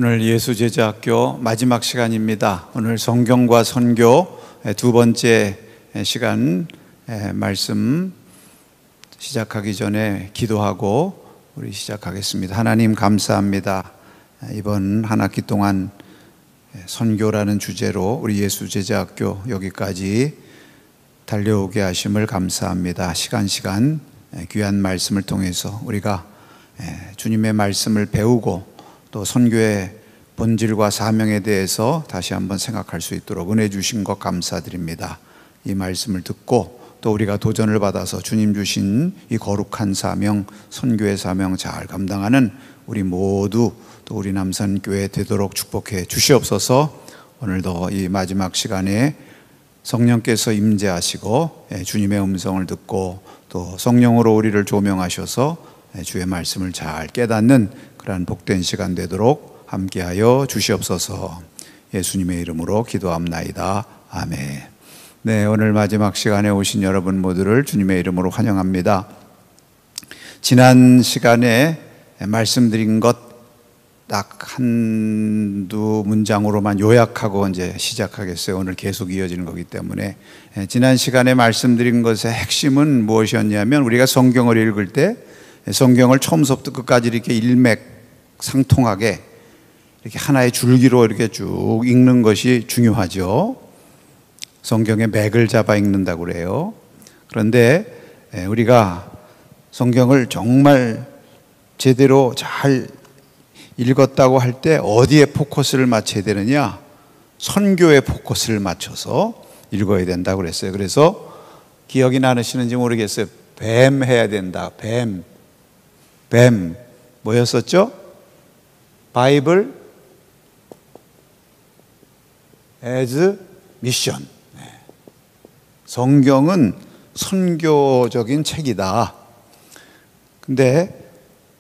오늘 예수제자학교 마지막 시간입니다. 오늘 성경과 선교 두 번째 시간 말씀 시작하기 전에 기도하고 우리 시작하겠습니다. 하나님 감사합니다. 이번 한 학기 동안 선교라는 주제로 우리 예수제자학교 여기까지 달려오게 하심을 감사합니다. 시간 귀한 말씀을 통해서 우리가 주님의 말씀을 배우고 또 선교의 본질과 사명에 대해서 다시 한번 생각할 수 있도록 은혜 주신 것 감사드립니다. 이 말씀을 듣고 또 우리가 도전을 받아서 주님 주신 이 거룩한 사명, 선교의 사명 잘 감당하는 우리 모두 또 우리 남산교회 되도록 축복해 주시옵소서. 오늘도 이 마지막 시간에 성령께서 임재하시고 주님의 음성을 듣고 또 성령으로 우리를 조명하셔서 주의 말씀을 잘 깨닫는 그러한 복된 시간 되도록 함께하여 주시옵소서. 예수님의 이름으로 기도합나이다. 아멘. 네, 오늘 마지막 시간에 오신 여러분 모두를 주님의 이름으로 환영합니다. 지난 시간에 말씀드린 것 딱 한두 문장으로만 요약하고 이제 시작하겠어요. 오늘 계속 이어지는 거기 때문에 지난 시간에 말씀드린 것의 핵심은 무엇이었냐면 우리가 성경을 읽을 때 성경을 처음부터 끝까지 이렇게 일맥상통하게 이렇게 하나의 줄기로 이렇게 쭉 읽는 것이 중요하죠. 성경의 맥을 잡아 읽는다고 그래요. 그런데 우리가 성경을 정말 제대로 잘 읽었다고 할 때 어디에 포커스를 맞춰야 되느냐? 선교에 포커스를 맞춰서 읽어야 된다고 그랬어요. 그래서 기억이 나시는지 모르겠어요. 뱀 해야 된다. 뱀 뭐였었죠? 바이블 as mission. 성경은 선교적인 책이다. 근데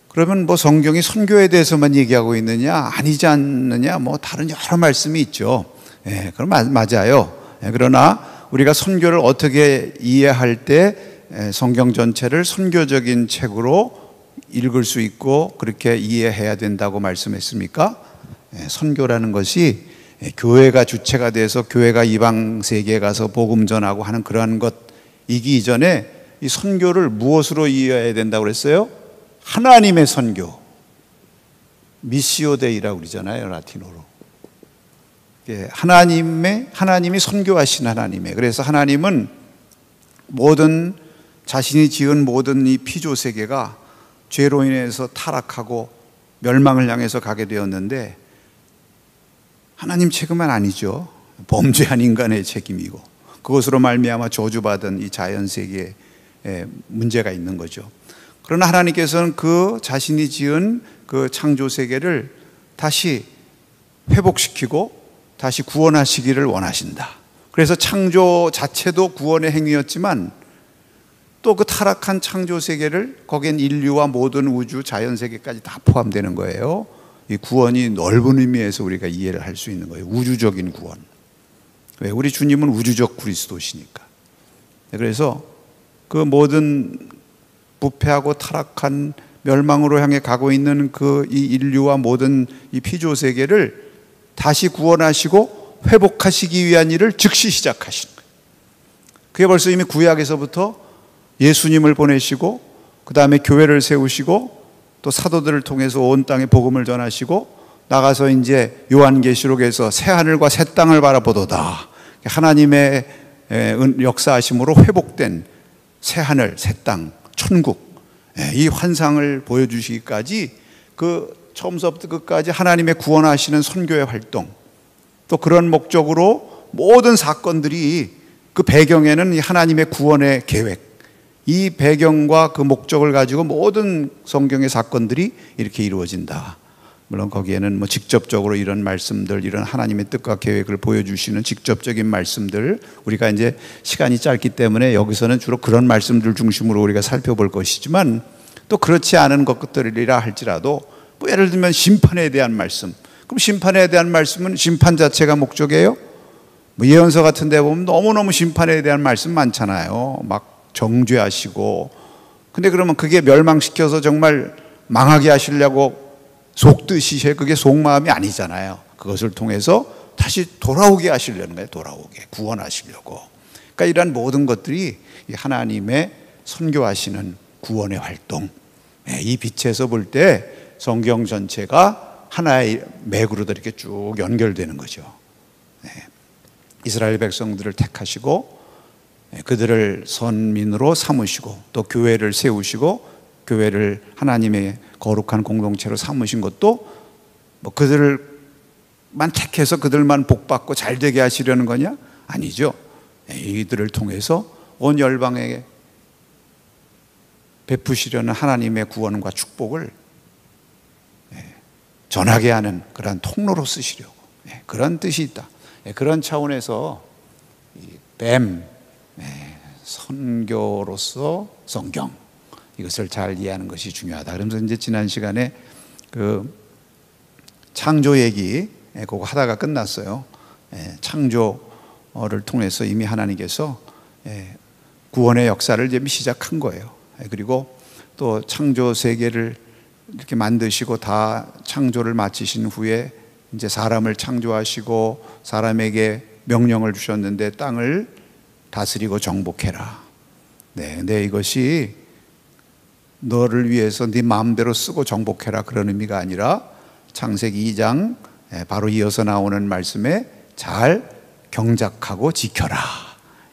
그러면 뭐 성경이 선교에 대해서만 얘기하고 있느냐? 아니지 않느냐? 뭐 다른 여러 말씀이 있죠. 그럼 맞아요. 그러나 우리가 선교를 어떻게 이해할 때 성경 전체를 선교적인 책으로 읽을 수 있고 그렇게 이해해야 된다고 말씀했습니까? 선교라는 것이 교회가 주체가 돼서 교회가 이방 세계에 가서 복음 전하고 하는 그러한 것이기 이전에 이 선교를 무엇으로 이해해야 된다고 그랬어요? 하나님의 선교, 미시오 데이라고 그러잖아요, 라틴어로. 하나님이 선교하신 하나님의. 그래서 하나님은 모든 자신이 지은 모든 이 피조 세계가 죄로 인해서 타락하고 멸망을 향해서 가게 되었는데 하나님 책임은 아니죠. 범죄한 인간의 책임이고 그것으로 말미암아 저주받은 이 자연 세계에 문제가 있는 거죠. 그러나 하나님께서는 그 자신이 지은 그 창조 세계를 다시 회복시키고 다시 구원하시기를 원하신다. 그래서 창조 자체도 구원의 행위였지만 또 그 타락한 창조 세계를 거기엔 인류와 모든 우주 자연 세계까지 다 포함되는 거예요. 이 구원이 넓은 의미에서 우리가 이해를 할 수 있는 거예요. 우주적인 구원. 왜? 우리 주님은 우주적 그리스도시니까. 그래서 그 모든 부패하고 타락한 멸망으로 향해 가고 있는 그 이 인류와 모든 이 피조 세계를 다시 구원하시고 회복하시기 위한 일을 즉시 시작하신 거예요. 그게 벌써 이미 구약에서부터 예수님을 보내시고 그 다음에 교회를 세우시고 또 사도들을 통해서 온 땅에 복음을 전하시고 나가서 이제 요한계시록에서 새 하늘과 새 땅을 바라보도다. 하나님의 역사하심으로 회복된 새 하늘, 새 땅, 천국, 이 환상을 보여주시기까지 그 처음부터 끝까지 하나님의 구원하시는 선교의 활동, 또 그런 목적으로 모든 사건들이 그 배경에는 하나님의 구원의 계획, 이 배경과 그 목적을 가지고 모든 성경의 사건들이 이렇게 이루어진다. 물론 거기에는 뭐 직접적으로 이런 말씀들, 이런 하나님의 뜻과 계획을 보여주시는 직접적인 말씀들, 우리가 이제 시간이 짧기 때문에 여기서는 주로 그런 말씀들 중심으로 우리가 살펴볼 것이지만 또 그렇지 않은 것들이라 할지라도 뭐 예를 들면 심판에 대한 말씀. 그럼 심판에 대한 말씀은 심판 자체가 목적이에요? 뭐 예언서 같은 데 보면 너무너무 심판에 대한 말씀 많잖아요. 막 정죄하시고. 근데 그러면 그게 멸망시켜서 정말 망하게 하시려고 속뜻이 그게 속마음이 아니잖아요. 그것을 통해서 다시 돌아오게 하시려는 거예요. 돌아오게, 구원하시려고. 그러니까 이러한 모든 것들이 하나님의 선교하시는 구원의 활동, 이 빛에서 볼 때 성경 전체가 하나의 맥으로 이렇게 쭉 연결되는 거죠. 이스라엘 백성들을 택하시고 그들을 선민으로 삼으시고 또 교회를 세우시고 교회를 하나님의 거룩한 공동체로 삼으신 것도 뭐 그들만 택해서 그들만 복받고 잘되게 하시려는 거냐? 아니죠. 이들을 통해서 온 열방에게 베푸시려는 하나님의 구원과 축복을 전하게 하는 그런 통로로 쓰시려고, 그런 뜻이 있다. 그런 차원에서 뱀 선교로서 성경, 이것을 잘 이해하는 것이 중요하다. 그러면서 이제 지난 시간에 그 창조 얘기 그거 하다가 끝났어요. 창조를 통해서 이미 하나님께서 구원의 역사를 이제 시작한 거예요. 그리고 또 창조 세계를 이렇게 만드시고 다 창조를 마치신 후에 이제 사람을 창조하시고 사람에게 명령을 주셨는데 땅을 다스리고 정복해라. 근데 이것이 너를 위해서 네 마음대로 쓰고 정복해라 그런 의미가 아니라 창세기 2장 바로 이어서 나오는 말씀에 잘 경작하고 지켜라,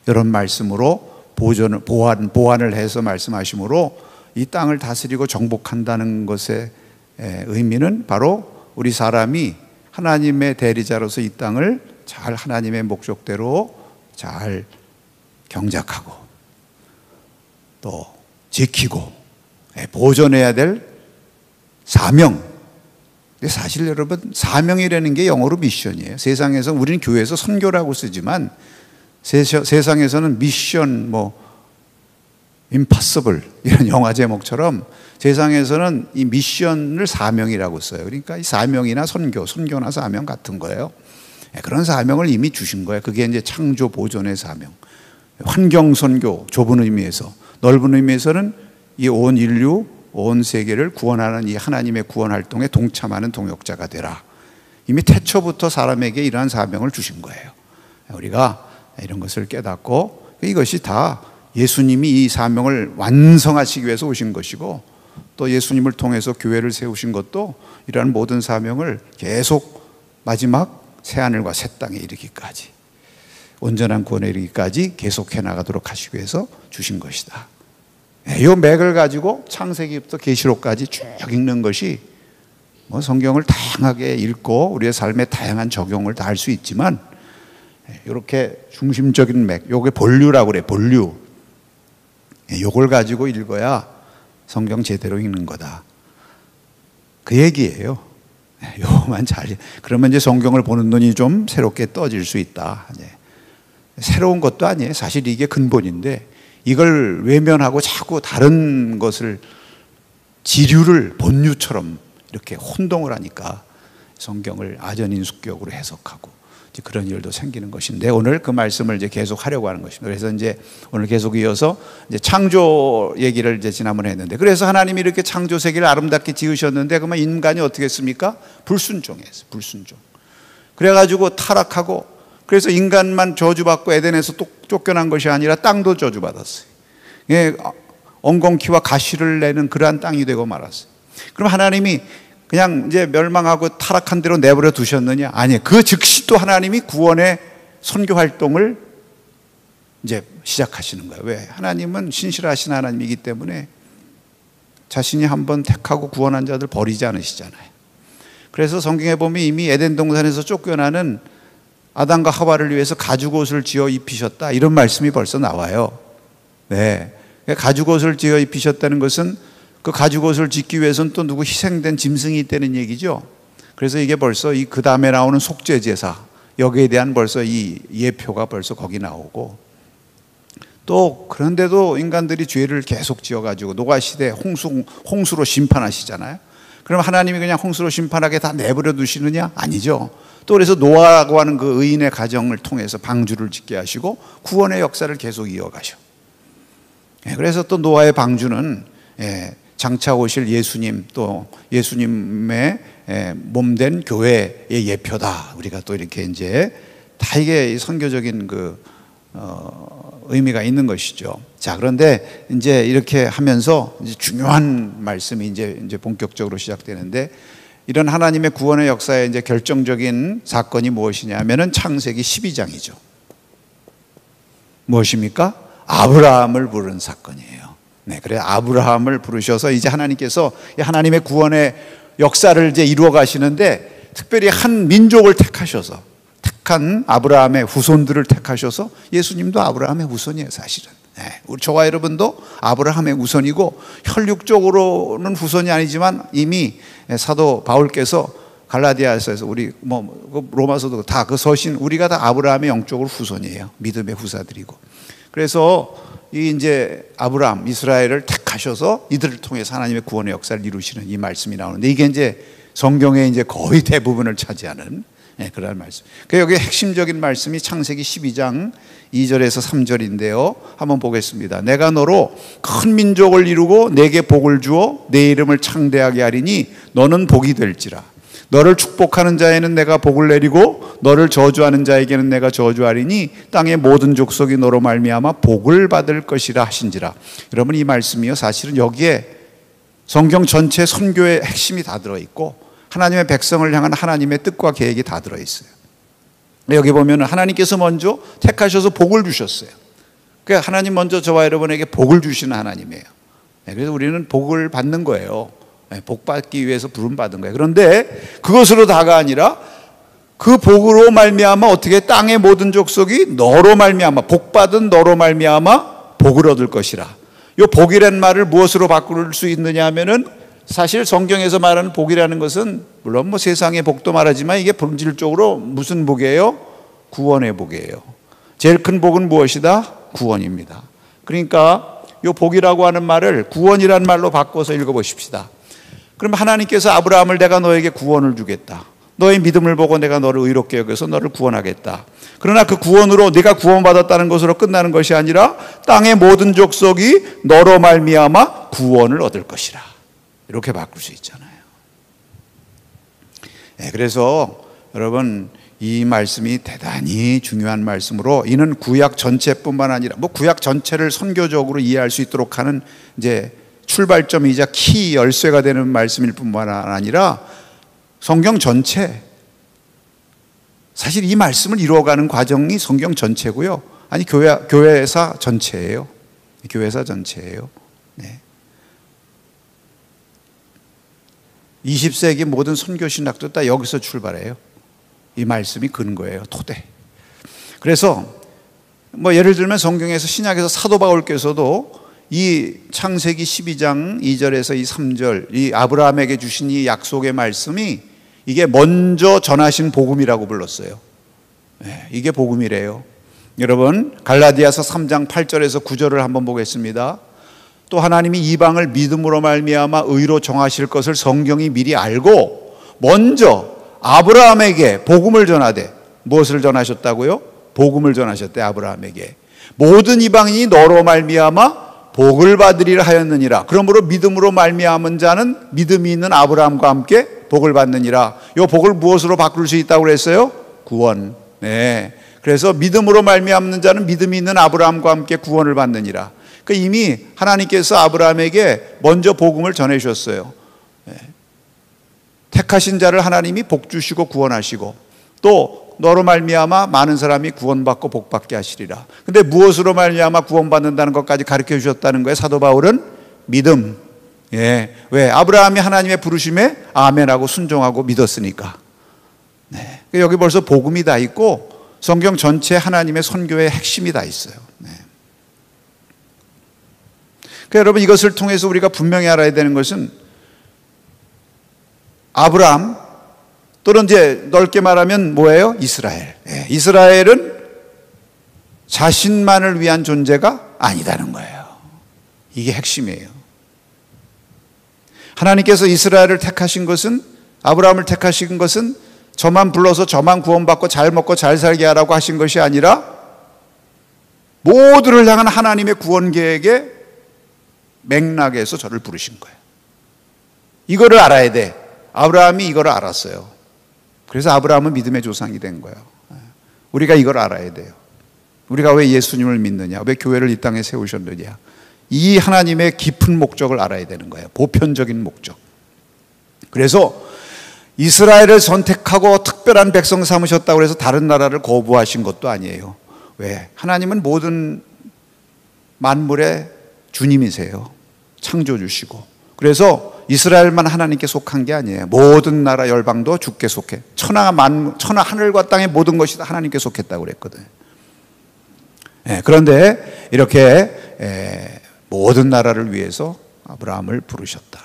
이런 말씀으로 보완을 해서 말씀하시므로 이 땅을 다스리고 정복한다는 것의 의미는 바로 우리 사람이 하나님의 대리자로서 이 땅을 잘 하나님의 목적대로 잘 경작하고 또 지키고 보존해야 될 사명. 사실 여러분, 사명이라는 게 영어로 미션이에요. 세상에서 우리는 교회에서 선교라고 쓰지만 세상에서는 미션, 임파서블 이런 영화 제목처럼 세상에서는 이 미션을 사명이라고 써요. 그러니까 이 사명이나 선교나 사명 같은 거예요. 그런 사명을 이미 주신 거예요. 그게 이제 창조 보존의 사명. 환경 선교, 좁은 의미에서, 넓은 의미에서는 이 온 인류, 온 세계를 구원하는 이 하나님의 구원 활동에 동참하는 동역자가 되라. 이미 태초부터 사람에게 이러한 사명을 주신 거예요. 우리가 이런 것을 깨닫고 이것이 다 예수님이 이 사명을 완성하시기 위해서 오신 것이고 또 예수님을 통해서 교회를 세우신 것도 이러한 모든 사명을 계속 마지막 새하늘과 새 땅에 이르기까지, 온전한 구원에 이르기까지 계속해 나가도록 하시기 위해서 주신 것이다. 이 맥을 가지고 창세기부터 계시록까지 쭉 읽는 것이 성경을 다양하게 읽고 우리의 삶에 다양한 적용을 다 할 수 있지만 이렇게 중심적인 맥, 요게 본류라고 그래. 본류. 요걸 가지고 읽어야 성경 제대로 읽는 거다, 그 얘기예요. 요만 잘, 그러면 이제 성경을 보는 눈이 좀 새롭게 떠질 수 있다. 새로운 것도 아니에요. 사실 이게 근본인데 이걸 외면하고 자꾸 다른 것을 지류를 본류처럼 이렇게 혼동을 하니까 성경을 아전인수격으로 해석하고 그런 일도 생기는 것인데, 오늘 그 말씀을 이제 계속 하려고 하는 것입니다. 그래서 이제 오늘 계속 이어서 이제 창조 얘기를 이제 지난번에 했는데, 그래서 하나님이 이렇게 창조 세계를 아름답게 지으셨는데 그러면 인간이 어떻게 했습니까? 불순종했어요. 불순종. 그래가지고 타락하고, 그래서 인간만 저주받고 에덴에서 쫓겨난 것이 아니라 땅도 저주받았어요. 엉겅퀴와 가시를 내는 그러한 땅이 되고 말았어요. 그럼 하나님이 그냥 이제 멸망하고 타락한 대로 내버려 두셨느냐? 아니에요. 그 즉시 또 하나님이 구원의 선교 활동을 이제 시작하시는 거예요. 왜? 하나님은 신실하신 하나님이기 때문에 자신이 한번 택하고 구원한 자들 버리지 않으시잖아요. 그래서 성경에 보면 이미 에덴 동산에서 쫓겨나는 아담과 하와를 위해서 가죽옷을 지어 입히셨다, 이런 말씀이 벌써 나와요. 네. 가죽옷을 지어 입히셨다는 것은 그 가죽옷을 짓기 위해서는 또 누구 희생된 짐승이 있다는 얘기죠. 그래서 이게 벌써 그 다음에 나오는 속죄제사, 여기에 대한 벌써 이 예표가 벌써 거기 나오고, 또 그런데도 인간들이 죄를 계속 지어가지고 노아시대 홍수로 심판하시잖아요. 그럼 하나님이 그냥 홍수로 심판하게 다 내버려 두시느냐? 아니죠. 또 그래서 노아라고 하는 그 의인의 가정을 통해서 방주를 짓게 하시고 구원의 역사를 계속 이어가셔. 그래서 또 노아의 방주는 장차 오실 예수님, 또 예수님의 몸된 교회의 예표다. 우리가 또 이렇게 이제 다 이게 선교적인 의미가 있는 것이죠. 자, 그런데 이제 이렇게 하면서 이제 중요한 말씀이 이제 본격적으로 시작되는데, 이런 하나님의 구원의 역사의 이제 결정적인 사건이 무엇이냐면은 창세기 12장이죠. 무엇입니까? 아브라함을 부른 사건이에요. 네, 그래 아브라함을 부르셔서 이제 하나님께서 하나님의 구원의 역사를 이제 이루어 가시는데, 특별히 한 민족을 택하셔서, 택한 아브라함의 후손들을 택하셔서, 예수님도 아브라함의 후손이에요, 사실은. 네, 우리 저와 여러분도 아브라함의 후손이고, 혈육적으로는 후손이 아니지만 이미 사도 바울께서 갈라디아서에서 우리 로마서도 다 그 서신, 우리가 다 아브라함의 영적으로 후손이에요. 믿음의 후사들이고. 그래서 이 이제 아브라함, 이스라엘을 택하셔서 이들을 통해서 하나님의 구원의 역사를 이루시는 이 말씀이 나오는데, 이게 이제 성경의 이제 거의 대부분을 차지하는 그런 말씀. 여기 핵심적인 말씀이 창세기 12장 2절에서 3절인데요. 한번 보겠습니다. 내가 너로 큰 민족을 이루고 내게 복을 주어 내 이름을 창대하게 하리니 너는 복이 될지라. 너를 축복하는 자에는 내가 복을 내리고 너를 저주하는 자에게는 내가 저주하리니 땅의 모든 족속이 너로 말미암아 복을 받을 것이라 하신지라. 여러분, 이 말씀이요, 사실은 여기에 성경 전체 선교의 핵심이 다 들어있고 하나님의 백성을 향한 하나님의 뜻과 계획이 다 들어있어요. 여기 보면 하나님께서 먼저 택하셔서 복을 주셨어요. 그러니까 하나님 먼저 저와 여러분에게 복을 주시는 하나님이에요. 그래서 우리는 복을 받는 거예요. 복 받기 위해서 부름 받은 거예요. 그런데 그것으로 다가 아니라 그 복으로 말미암아 어떻게 땅의 모든 족속이 너로 말미암아, 복 받은 너로 말미암아 복을 얻을 것이라. 이 복이라는 말을 무엇으로 바꿀 수 있느냐 하면은, 사실 성경에서 말하는 복이라는 것은 물론 세상의 복도 말하지만 이게 본질적으로 무슨 복이에요? 구원의 복이에요. 제일 큰 복은 무엇이다? 구원입니다. 그러니까 이 복이라고 하는 말을 구원이라는 말로 바꿔서 읽어보십시다. 그럼 하나님께서 아브라함을 내가 너에게 구원을 주겠다. 너의 믿음을 보고 내가 너를 의롭게 여겨서 너를 구원하겠다. 그러나 그 구원으로 네가 구원받았다는 것으로 끝나는 것이 아니라 땅의 모든 족속이 너로 말미암아 구원을 얻을 것이라. 이렇게 바꿀 수 있잖아요. 그래서 여러분, 이 말씀이 대단히 중요한 말씀으로, 이는 구약 전체뿐만 아니라 구약 전체를 선교적으로 이해할 수 있도록 하는 이제 출발점이자 키 열쇠가 되는 말씀일 뿐만 아니라 성경 전체, 사실 이 말씀을 이루어가는 과정이 성경 전체고요. 아니, 교회사 전체예요. 교회사 전체예요. 네. 20세기 모든 선교 신학도 다 여기서 출발해요. 이 말씀이 근거예요. 토대. 그래서 예를 들면 성경에서, 신약에서 사도 바울께서도 이 창세기 12장 2절에서 이 3절, 이 아브라함에게 주신 이 약속의 말씀이 이게 먼저 전하신 복음이라고 불렀어요. 이게 복음이래요. 여러분, 갈라디아서 3장 8절에서 9절을 한번 보겠습니다. 또 하나님이 이방을 믿음으로 말미암아 의로 정하실 것을 성경이 미리 알고 먼저 아브라함에게 복음을 전하되, 무엇을 전하셨다고요? 복음을 전하셨대. 아브라함에게 모든 이방인이 너로 말미암아 복을 받으리라 하였느니라. 그러므로 믿음으로 말미암은 자는 믿음이 있는 아브라함과 함께 복을 받느니라. 이 복을 무엇으로 바꿀 수 있다고 그랬어요? 구원. 네. 그래서 믿음으로 말미암는 자는 믿음이 있는 아브라함과 함께 구원을 받느니라. 그러니까 이미 하나님께서 아브라함에게 먼저 복음을 전해주셨어요. 네. 택하신 자를 하나님이 복 주시고 구원하시고, 또 너로 말미암아 많은 사람이 구원받고 복받게 하시리라. 근데 무엇으로 말미암아 구원받는다는 것까지 가르쳐 주셨다는 거예요. 사도 바울은 믿음. 왜? 아브라함이 하나님의 부르심에 아멘하고 순종하고 믿었으니까. 네. 여기 벌써 복음이 다 있고 성경 전체 하나님의 선교의 핵심이 다 있어요. 네. 그러니까 여러분, 이것을 통해서 우리가 분명히 알아야 되는 것은, 아브라함, 또는 이제 넓게 말하면 뭐예요? 이스라엘. 이스라엘은 자신만을 위한 존재가 아니다는 거예요. 이게 핵심이에요. 하나님께서 이스라엘을 택하신 것은, 아브라함을 택하신 것은 저만 불러서 저만 구원받고 잘 먹고 잘 살게 하라고 하신 것이 아니라 모두를 향한 하나님의 구원 계획의 맥락에서 저를 부르신 거예요. 이거를 알아야 돼. 아브라함이 이걸 알았어요. 그래서 아브라함은 믿음의 조상이 된 거예요. 우리가 이걸 알아야 돼요. 우리가 왜 예수님을 믿느냐, 왜 교회를 이 땅에 세우셨느냐, 이 하나님의 깊은 목적을 알아야 되는 거예요. 보편적인 목적. 그래서 이스라엘을 선택하고 특별한 백성 삼으셨다고 해서 다른 나라를 거부하신 것도 아니에요. 왜? 하나님은 모든 만물의 주님이세요. 창조주시고. 그래서 이스라엘만 하나님께 속한 게 아니에요. 모든 나라 열방도 주께 속해. 천하 하늘과 땅의 모든 것이 다 하나님께 속했다고 그랬거든요. 그런데 이렇게 모든 나라를 위해서 아브라함을 부르셨다.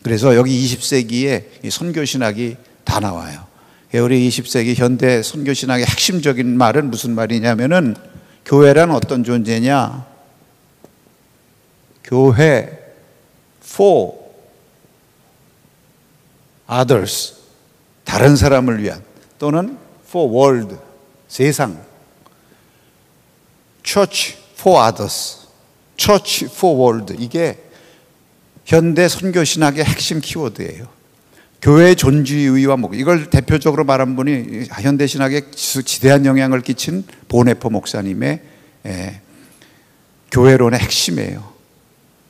그래서 여기 20세기에 선교신학이 다 나와요. 우리 20세기 현대 선교신학의 핵심적인 말은 무슨 말이냐면은, 교회란 어떤 존재냐? 교회 for others, 다른 사람을 위한, 또는 for world, 세상. church for others, church for world, 이게 현대 선교신학의 핵심 키워드예요. 교회의 존재의의와 목적, 이걸 대표적으로 말한 분이 현대신학에 지대한 영향을 끼친 보네퍼 목사님의 교회론의 핵심이에요.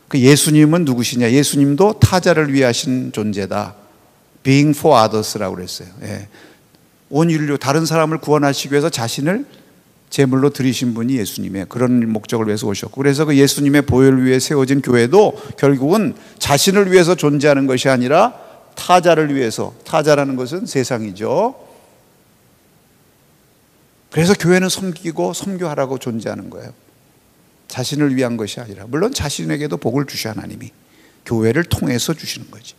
그 예수님은 누구시냐? 예수님도 타자를 위하신 존재다. Being for others라고 그랬어요. 온 인류, 다른 사람을 구원하시기 위해서 자신을 제물로 드리신 분이 예수님의 그런 목적을 위해서 오셨고, 그래서 그 예수님의 보혈을 위해 세워진 교회도 결국은 자신을 위해서 존재하는 것이 아니라 타자를 위해서, 타자라는 것은 세상이죠. 그래서 교회는 섬기고 섬교하라고 존재하는 거예요. 자신을 위한 것이 아니라, 물론 자신에게도 복을 주셔 하나님이 교회를 통해서 주시는 거지.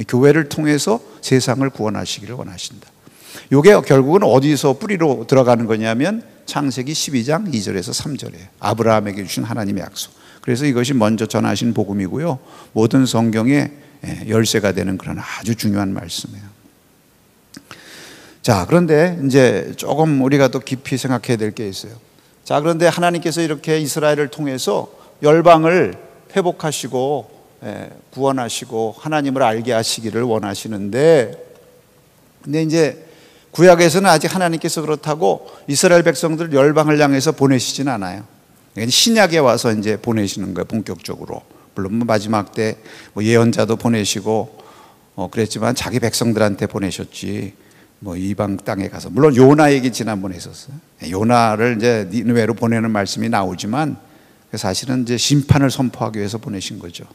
교회를 통해서 세상을 구원하시기를 원하신다. 이게 결국은 어디서 뿌리로 들어가는 거냐면 창세기 12장 2절에서 3절이에요. 아브라함에게 주신 하나님의 약속. 그래서 이것이 먼저 전하신 복음이고요, 모든 성경의 열쇠가 되는 그런 아주 중요한 말씀이에요. 자, 그런데 이제 조금 우리가 또 깊이 생각해야 될 게 있어요. 자, 그런데 하나님께서 이렇게 이스라엘을 통해서 열방을 회복하시고 구원하시고 하나님을 알게 하시기를 원하시는데, 근데 이제 구약에서는 아직 하나님께서 그렇다고 이스라엘 백성들을 열방을 향해서 보내시진 않아요. 신약에 와서 이제 보내시는 거예요, 본격적으로. 물론 마지막 때 예언자도 보내시고 그랬지만 자기 백성들한테 보내셨지, 이방 땅에 가서. 물론 요나 얘기 지난번에 했었어요. 요나를 이제 니느웨로 보내는 말씀이 나오지만 사실은 이제 심판을 선포하기 위해서 보내신 거죠.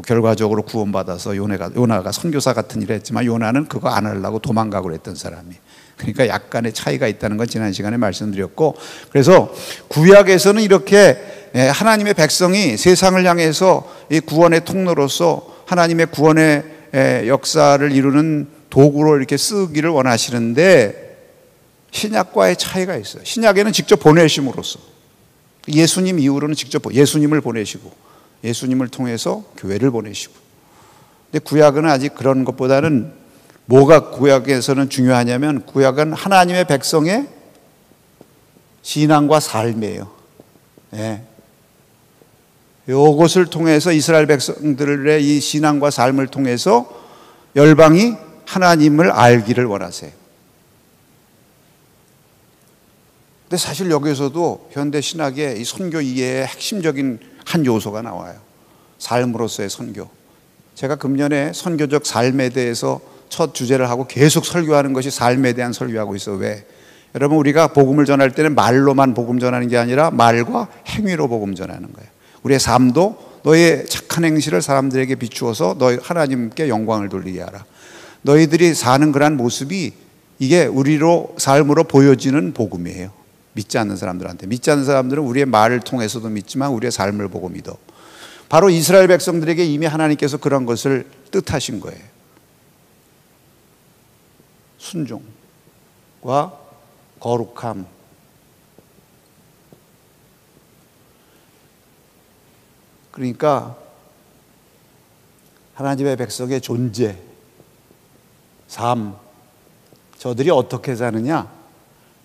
결과적으로 구원받아서 요나가 선교사 같은 일을 했지만 요나는 그거 안 하려고 도망가고 그랬던 사람이. 그러니까 약간의 차이가 있다는 건 지난 시간에 말씀드렸고, 그래서 구약에서는 이렇게 하나님의 백성이 세상을 향해서 이 구원의 통로로서 하나님의 구원의 역사를 이루는 도구로 이렇게 쓰기를 원하시는데, 신약과의 차이가 있어요. 신약에는 직접 보내심으로써, 예수님 이후로는 직접 예수님을 보내시고 예수님을 통해서 교회를 보내시고. 근데 구약은 아직 그런 것보다는 뭐가 구약에서는 중요하냐면, 구약은 하나님의 백성의 신앙과 삶이에요. 이것을 통해서 이스라엘 백성들의 이 신앙과 삶을 통해서 열방이 하나님을 알기를 원하세요. 근데 사실 여기서도 현대 신학의 이 선교 이해의 핵심적인 한 요소가 나와요. 삶으로서의 선교. 제가 금년에 선교적 삶에 대해서 첫 주제를 하고 계속 설교하는 것이 삶에 대한 설교하고 있어요. 왜? 여러분, 우리가 복음을 전할 때는 말로만 복음 전하는 게 아니라 말과 행위로 복음 전하는 거예요. 우리의 삶도 너의 착한 행실을 사람들에게 비추어서 너희 하나님께 영광을 돌리게 하라. 너희들이 사는 그런 모습이 이게 우리로 삶으로 보여지는 복음이에요. 믿지 않는 사람들한테. 믿지 않는 사람들은 우리의 말을 통해서도 믿지만 우리의 삶을 보고 믿어. 바로 이스라엘 백성들에게 이미 하나님께서 그런 것을 뜻하신 거예요. 순종과 거룩함. 그러니까 하나님의 백성의 존재, 삶, 저들이 어떻게 사느냐,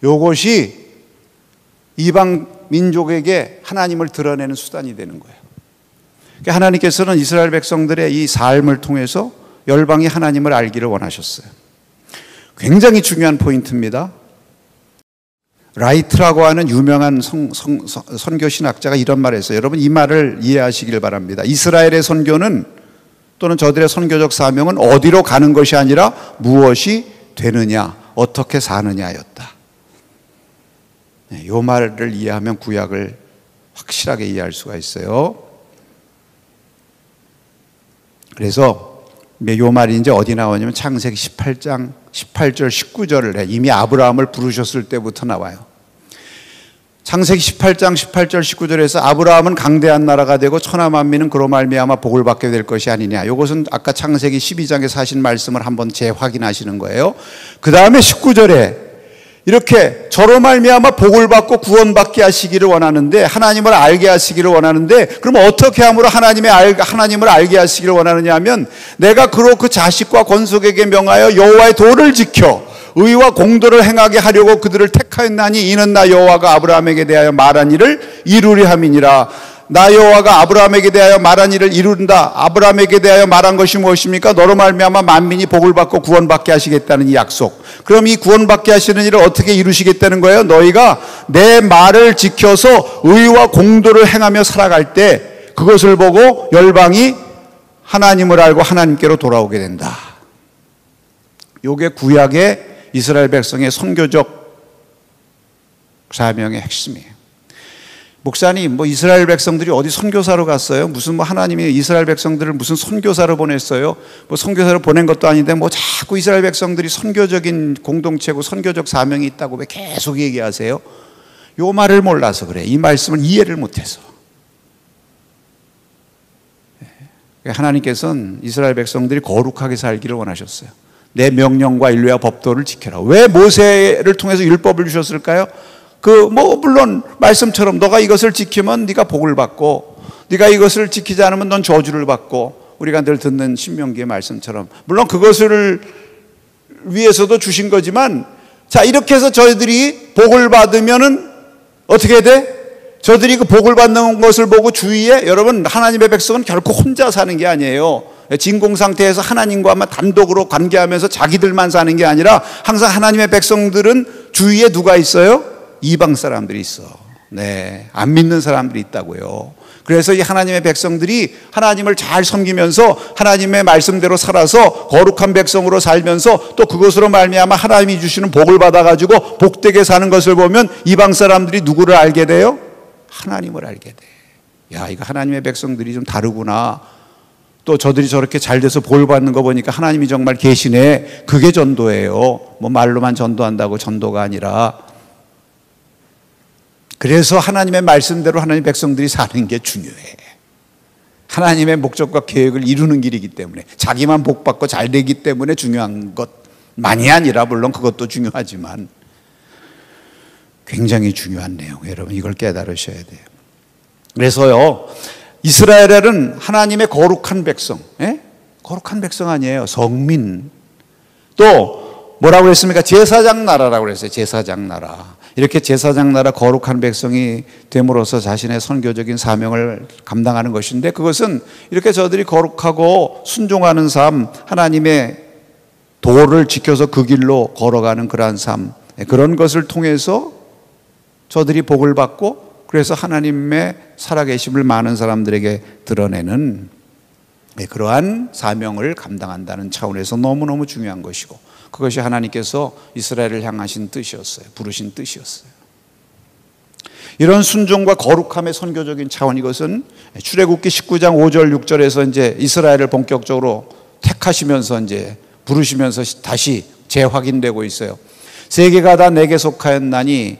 이것이 이방 민족에게 하나님을 드러내는 수단이 되는 거예요. 그러니까 하나님께서는 이스라엘 백성들의 이 삶을 통해서 열방이 하나님을 알기를 원하셨어요. 굉장히 중요한 포인트입니다. 라이트라고 하는 유명한 선교 신학자가 이런 말을 했어요. 여러분 이 말을 이해하시길 바랍니다. 이스라엘의 선교는 또는 저들의 선교적 사명은 어디로 가는 것이 아니라 무엇이 되느냐, 어떻게 사느냐였다. 이 말을 이해하면 구약을 확실하게 이해할 수가 있어요. 그래서 이 말이 이제 어디 나오냐면 창세기 18장 18절 19절을 해. 이미 아브라함을 부르셨을 때부터 나와요. 창세기 18장 18절 19절에서 아브라함은 강대한 나라가 되고 천하 만민은 그로 말미암아 복을 받게 될 것이 아니냐. 이것은 아까 창세기 12장에서 하신 말씀을 한번 재확인하시는 거예요. 그 다음에 19절에 이렇게 저로 말미암아 복을 받고 구원받게 하시기를 원하는데, 하나님을 알게 하시기를 원하는데, 그럼 어떻게 함으로 하나님을 알게 하시기를 원하느냐 하면, 내가 그로 그 자식과 권속에게 명하여 여호와의 도를 지켜 의와 공도를 행하게 하려고 그들을 택하였나니 이는 나 여호와가 아브라함에게 대하여 말한 일을 이루리 함이니라. 나 여호와가 아브라함에게 대하여 말한 일을 이룬다. 아브라함에게 대하여 말한 것이 무엇입니까? 너로 말미암아 만민이 복을 받고 구원받게 하시겠다는 이 약속. 그럼 이 구원받게 하시는 일을 어떻게 이루시겠다는 거예요? 너희가 내 말을 지켜서 의와 공도를 행하며 살아갈 때 그것을 보고 열방이 하나님을 알고 하나님께로 돌아오게 된다. 이게 구약의 이스라엘 백성의 선교적 사명의 핵심이에요. 목사님, 이스라엘 백성들이 어디 선교사로 갔어요? 무슨 하나님이 이스라엘 백성들을 무슨 선교사로 보냈어요? 선교사로 보낸 것도 아닌데 자꾸 이스라엘 백성들이 선교적인 공동체고 선교적 사명이 있다고 왜 계속 얘기하세요? 요 말을 몰라서 그래. 이 말씀을 이해를 못해서. 하나님께서는 이스라엘 백성들이 거룩하게 살기를 원하셨어요. 내 명령과 율례와 법도를 지켜라. 왜 모세를 통해서 율법을 주셨을까요? 물론 말씀처럼 너가 이것을 지키면 네가 복을 받고, 네가 이것을 지키지 않으면 넌 저주를 받고, 우리가 늘 듣는 신명기의 말씀처럼 물론 그것을 위해서도 주신 거지만, 자, 이렇게 해서 저희들이 복을 받으면은 어떻게 돼? 저들이 그 복을 받는 것을 보고 주위에, 여러분 하나님의 백성은 결코 혼자 사는 게 아니에요. 진공 상태에서 하나님과만 단독으로 관계하면서 자기들만 사는 게 아니라 항상 하나님의 백성들은 주위에 누가 있어요? 이방 사람들이 있어. 네, 안 믿는 사람들이 있다고요. 그래서 이 하나님의 백성들이 하나님을 잘 섬기면서 하나님의 말씀대로 살아서 거룩한 백성으로 살면서 또 그것으로 말미암아 하나님이 주시는 복을 받아가지고 복되게 사는 것을 보면 이방 사람들이 누구를 알게 돼요? 하나님을 알게 돼. 야, 이거 하나님의 백성들이 좀 다르구나. 또 저들이 저렇게 잘 돼서 복 받는 거 보니까 하나님이 정말 계시네. 그게 전도예요. 말로만 전도한다고 전도가 아니라. 그래서 하나님의 말씀대로 하나님의 백성들이 사는 게 중요해. 하나님의 목적과 계획을 이루는 길이기 때문에, 자기만 복받고 잘 되기 때문에 중요한 것만이 아니라, 물론 그것도 중요하지만 굉장히 중요한 내용. 여러분 이걸 깨달으셔야 돼요. 그래서요, 이스라엘은 하나님의 거룩한 백성, 거룩한 백성 아니에요. 성민. 또 뭐라고 그랬습니까? 제사장 나라라고 그랬어요. 제사장 나라. 이렇게 제사장 나라 거룩한 백성이 됨으로써 자신의 선교적인 사명을 감당하는 것인데, 그것은 이렇게 저들이 거룩하고 순종하는 삶, 하나님의 도를 지켜서 그 길로 걸어가는 그러한 삶, 그런 것을 통해서 저들이 복을 받고, 그래서 하나님의 살아계심을 많은 사람들에게 드러내는 그러한 사명을 감당한다는 차원에서 너무너무 중요한 것이고, 그것이 하나님께서 이스라엘을 향하신 뜻이었어요. 부르신 뜻이었어요. 이런 순종과 거룩함의 선교적인 차원, 이것은 출애굽기 19장 5절 6절에서 이제 이스라엘을 본격적으로 택하시면서 이제 부르시면서 다시 재확인되고 있어요. 세계가 다 내게 속하였나니,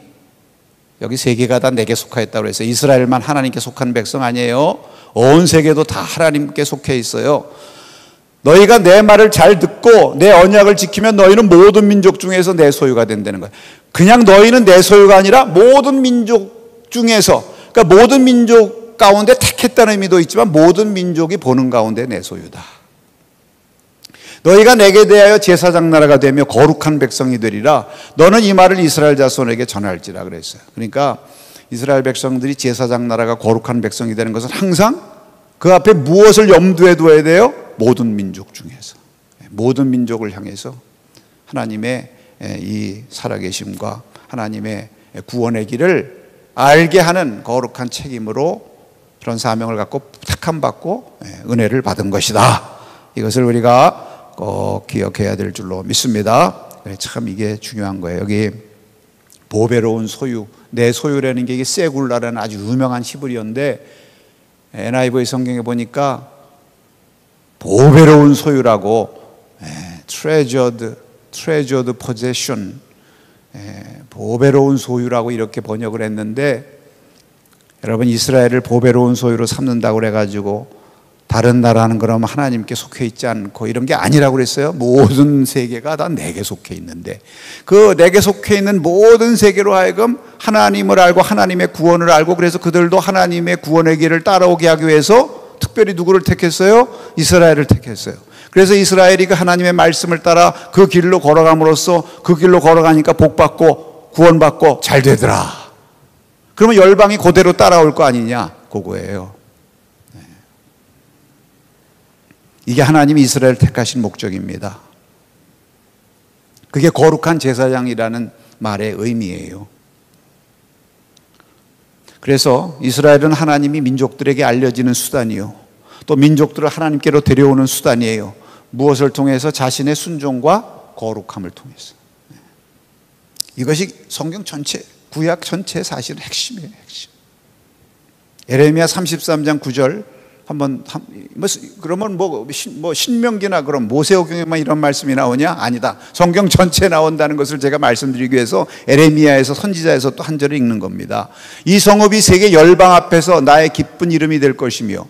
여기 세계가 다 내게 속하였다고 해서 이스라엘만 하나님께 속한 백성 아니에요. 온 세계도 다 하나님께 속해 있어요. 너희가 내 말을 잘 듣고 내 언약을 지키면 너희는 모든 민족 중에서 내 소유가 된다는 거예요. 그냥 너희는 내 소유가 아니라 모든 민족 중에서, 그러니까 모든 민족 가운데 택했다는 의미도 있지만 모든 민족이 보는 가운데 내 소유다. 너희가 내게 대하여 제사장 나라가 되며 거룩한 백성이 되리라. 너는 이 말을 이스라엘 자손에게 전할지라 그랬어요. 그러니까 이스라엘 백성들이 제사장 나라가 거룩한 백성이 되는 것은 항상 그 앞에 무엇을 염두에 둬야 돼요? 모든 민족 중에서. 모든 민족을 향해서 하나님의 이 살아계심과 하나님의 구원의 길을 알게 하는 거룩한 책임으로 그런 사명을 갖고 택함받고 은혜를 받은 것이다. 이것을 우리가 꼭 기억해야 될 줄로 믿습니다. 참 이게 중요한 거예요. 여기 보배로운 소유, 내 소유라는 게 이게 세굴라라는 아주 유명한 히브리어인데 NIV 성경에 보니까 보배로운 소유라고 treasured possession, 보배로운 소유라고 이렇게 번역을 했는데, 여러분 이스라엘을 보배로운 소유로 삼는다고 그래가지고 다른 나라는 그럼 하나님께 속해 있지 않고 이런 게 아니라고 그랬어요. 모든 세계가 다 내게 속해 있는데 그 내게 속해 있는 모든 세계로 하여금 하나님을 알고 하나님의 구원을 알고, 그래서 그들도 하나님의 구원의 길을 따라오게 하기 위해서 특별히 누구를 택했어요? 이스라엘을 택했어요. 그래서 이스라엘이 그 하나님의 말씀을 따라 그 길로 걸어감으로써 그 길로 걸어가니까 복받고 구원받고 잘 되더라. 그러면 열방이 그대로 따라올 거 아니냐, 그거예요. 이게 하나님이 이스라엘을 택하신 목적입니다. 그게 거룩한 제사장이라는 말의 의미예요. 그래서 이스라엘은 하나님이 민족들에게 알려지는 수단이요, 또 민족들을 하나님께로 데려오는 수단이에요. 무엇을 통해서? 자신의 순종과 거룩함을 통해서. 이것이 성경 전체, 구약 전체의 사실은 핵심이에요, 핵심. 에레미야 33장 9절 한번, 그러면 뭐 신명기나 그럼 모세오경에만 이런 말씀이 나오냐? 아니다. 성경 전체에 나온다는 것을 제가 말씀드리기 위해서 에레미야에서 선지자에서 또 한 절을 읽는 겁니다. 이 성읍이 세계 열방 앞에서 나의 기쁜 이름이 될 것이며,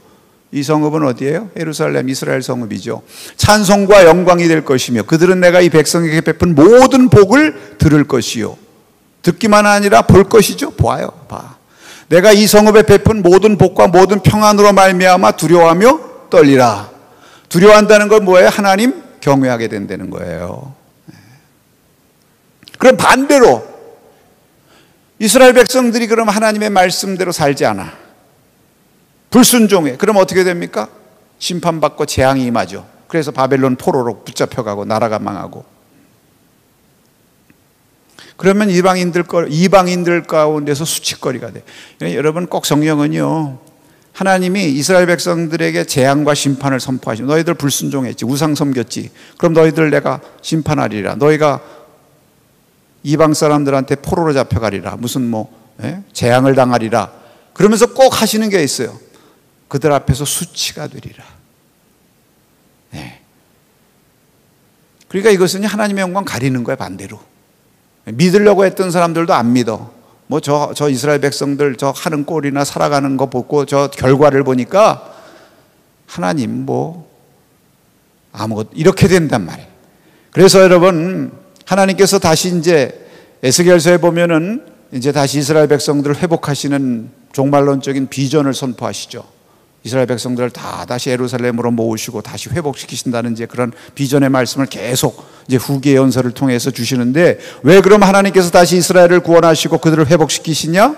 이 성읍은 어디예요? 예루살렘, 이스라엘 성읍이죠. 찬송과 영광이 될 것이며 그들은 내가 이 백성에게 베푼 모든 복을 들을 것이요, 듣기만 아니라 볼 것이죠. 봐요, 봐. 내가 이 성읍에 베푼 모든 복과 모든 평안으로 말미암아 두려워하며 떨리라. 두려워한다는 건 뭐예요? 하나님 경외하게 된다는 거예요. 그럼 반대로 이스라엘 백성들이 그럼 하나님의 말씀대로 살지 않아, 불순종해. 그럼 어떻게 됩니까? 심판받고 재앙이 임하죠. 그래서 바벨론 포로로 붙잡혀가고 나라가 망하고. 그러면 이방인들 가운데서 수치거리가 돼. 여러분 꼭 성경은요, 하나님이 이스라엘 백성들에게 재앙과 심판을 선포하시고, 너희들 불순종했지, 우상 섬겼지, 그럼 너희들 내가 심판하리라. 너희가 이방 사람들한테 포로로 잡혀가리라. 무슨 재앙을 당하리라. 그러면서 꼭 하시는 게 있어요. 그들 앞에서 수치가 되리라. 그러니까 이것은 하나님의 영광 가리는 거야, 반대로. 믿으려고 했던 사람들도 안 믿어. 저 이스라엘 백성들 저 하는 꼴이나 살아가는 거 보고 저 결과를 보니까 하나님 아무것도 이렇게 된단 말이에요. 그래서 여러분, 하나님께서 다시 이제 에스겔서에 보면은 이제 다시 이스라엘 백성들을 회복하시는 종말론적인 비전을 선포하시죠. 이스라엘 백성들을 다 다시 예루살렘으로 모으시고 다시 회복시키신다는 이제 그런 비전의 말씀을 계속 이제 후기의 연설을 통해서 주시는데, 왜 그럼 하나님께서 다시 이스라엘을 구원하시고 그들을 회복시키시냐?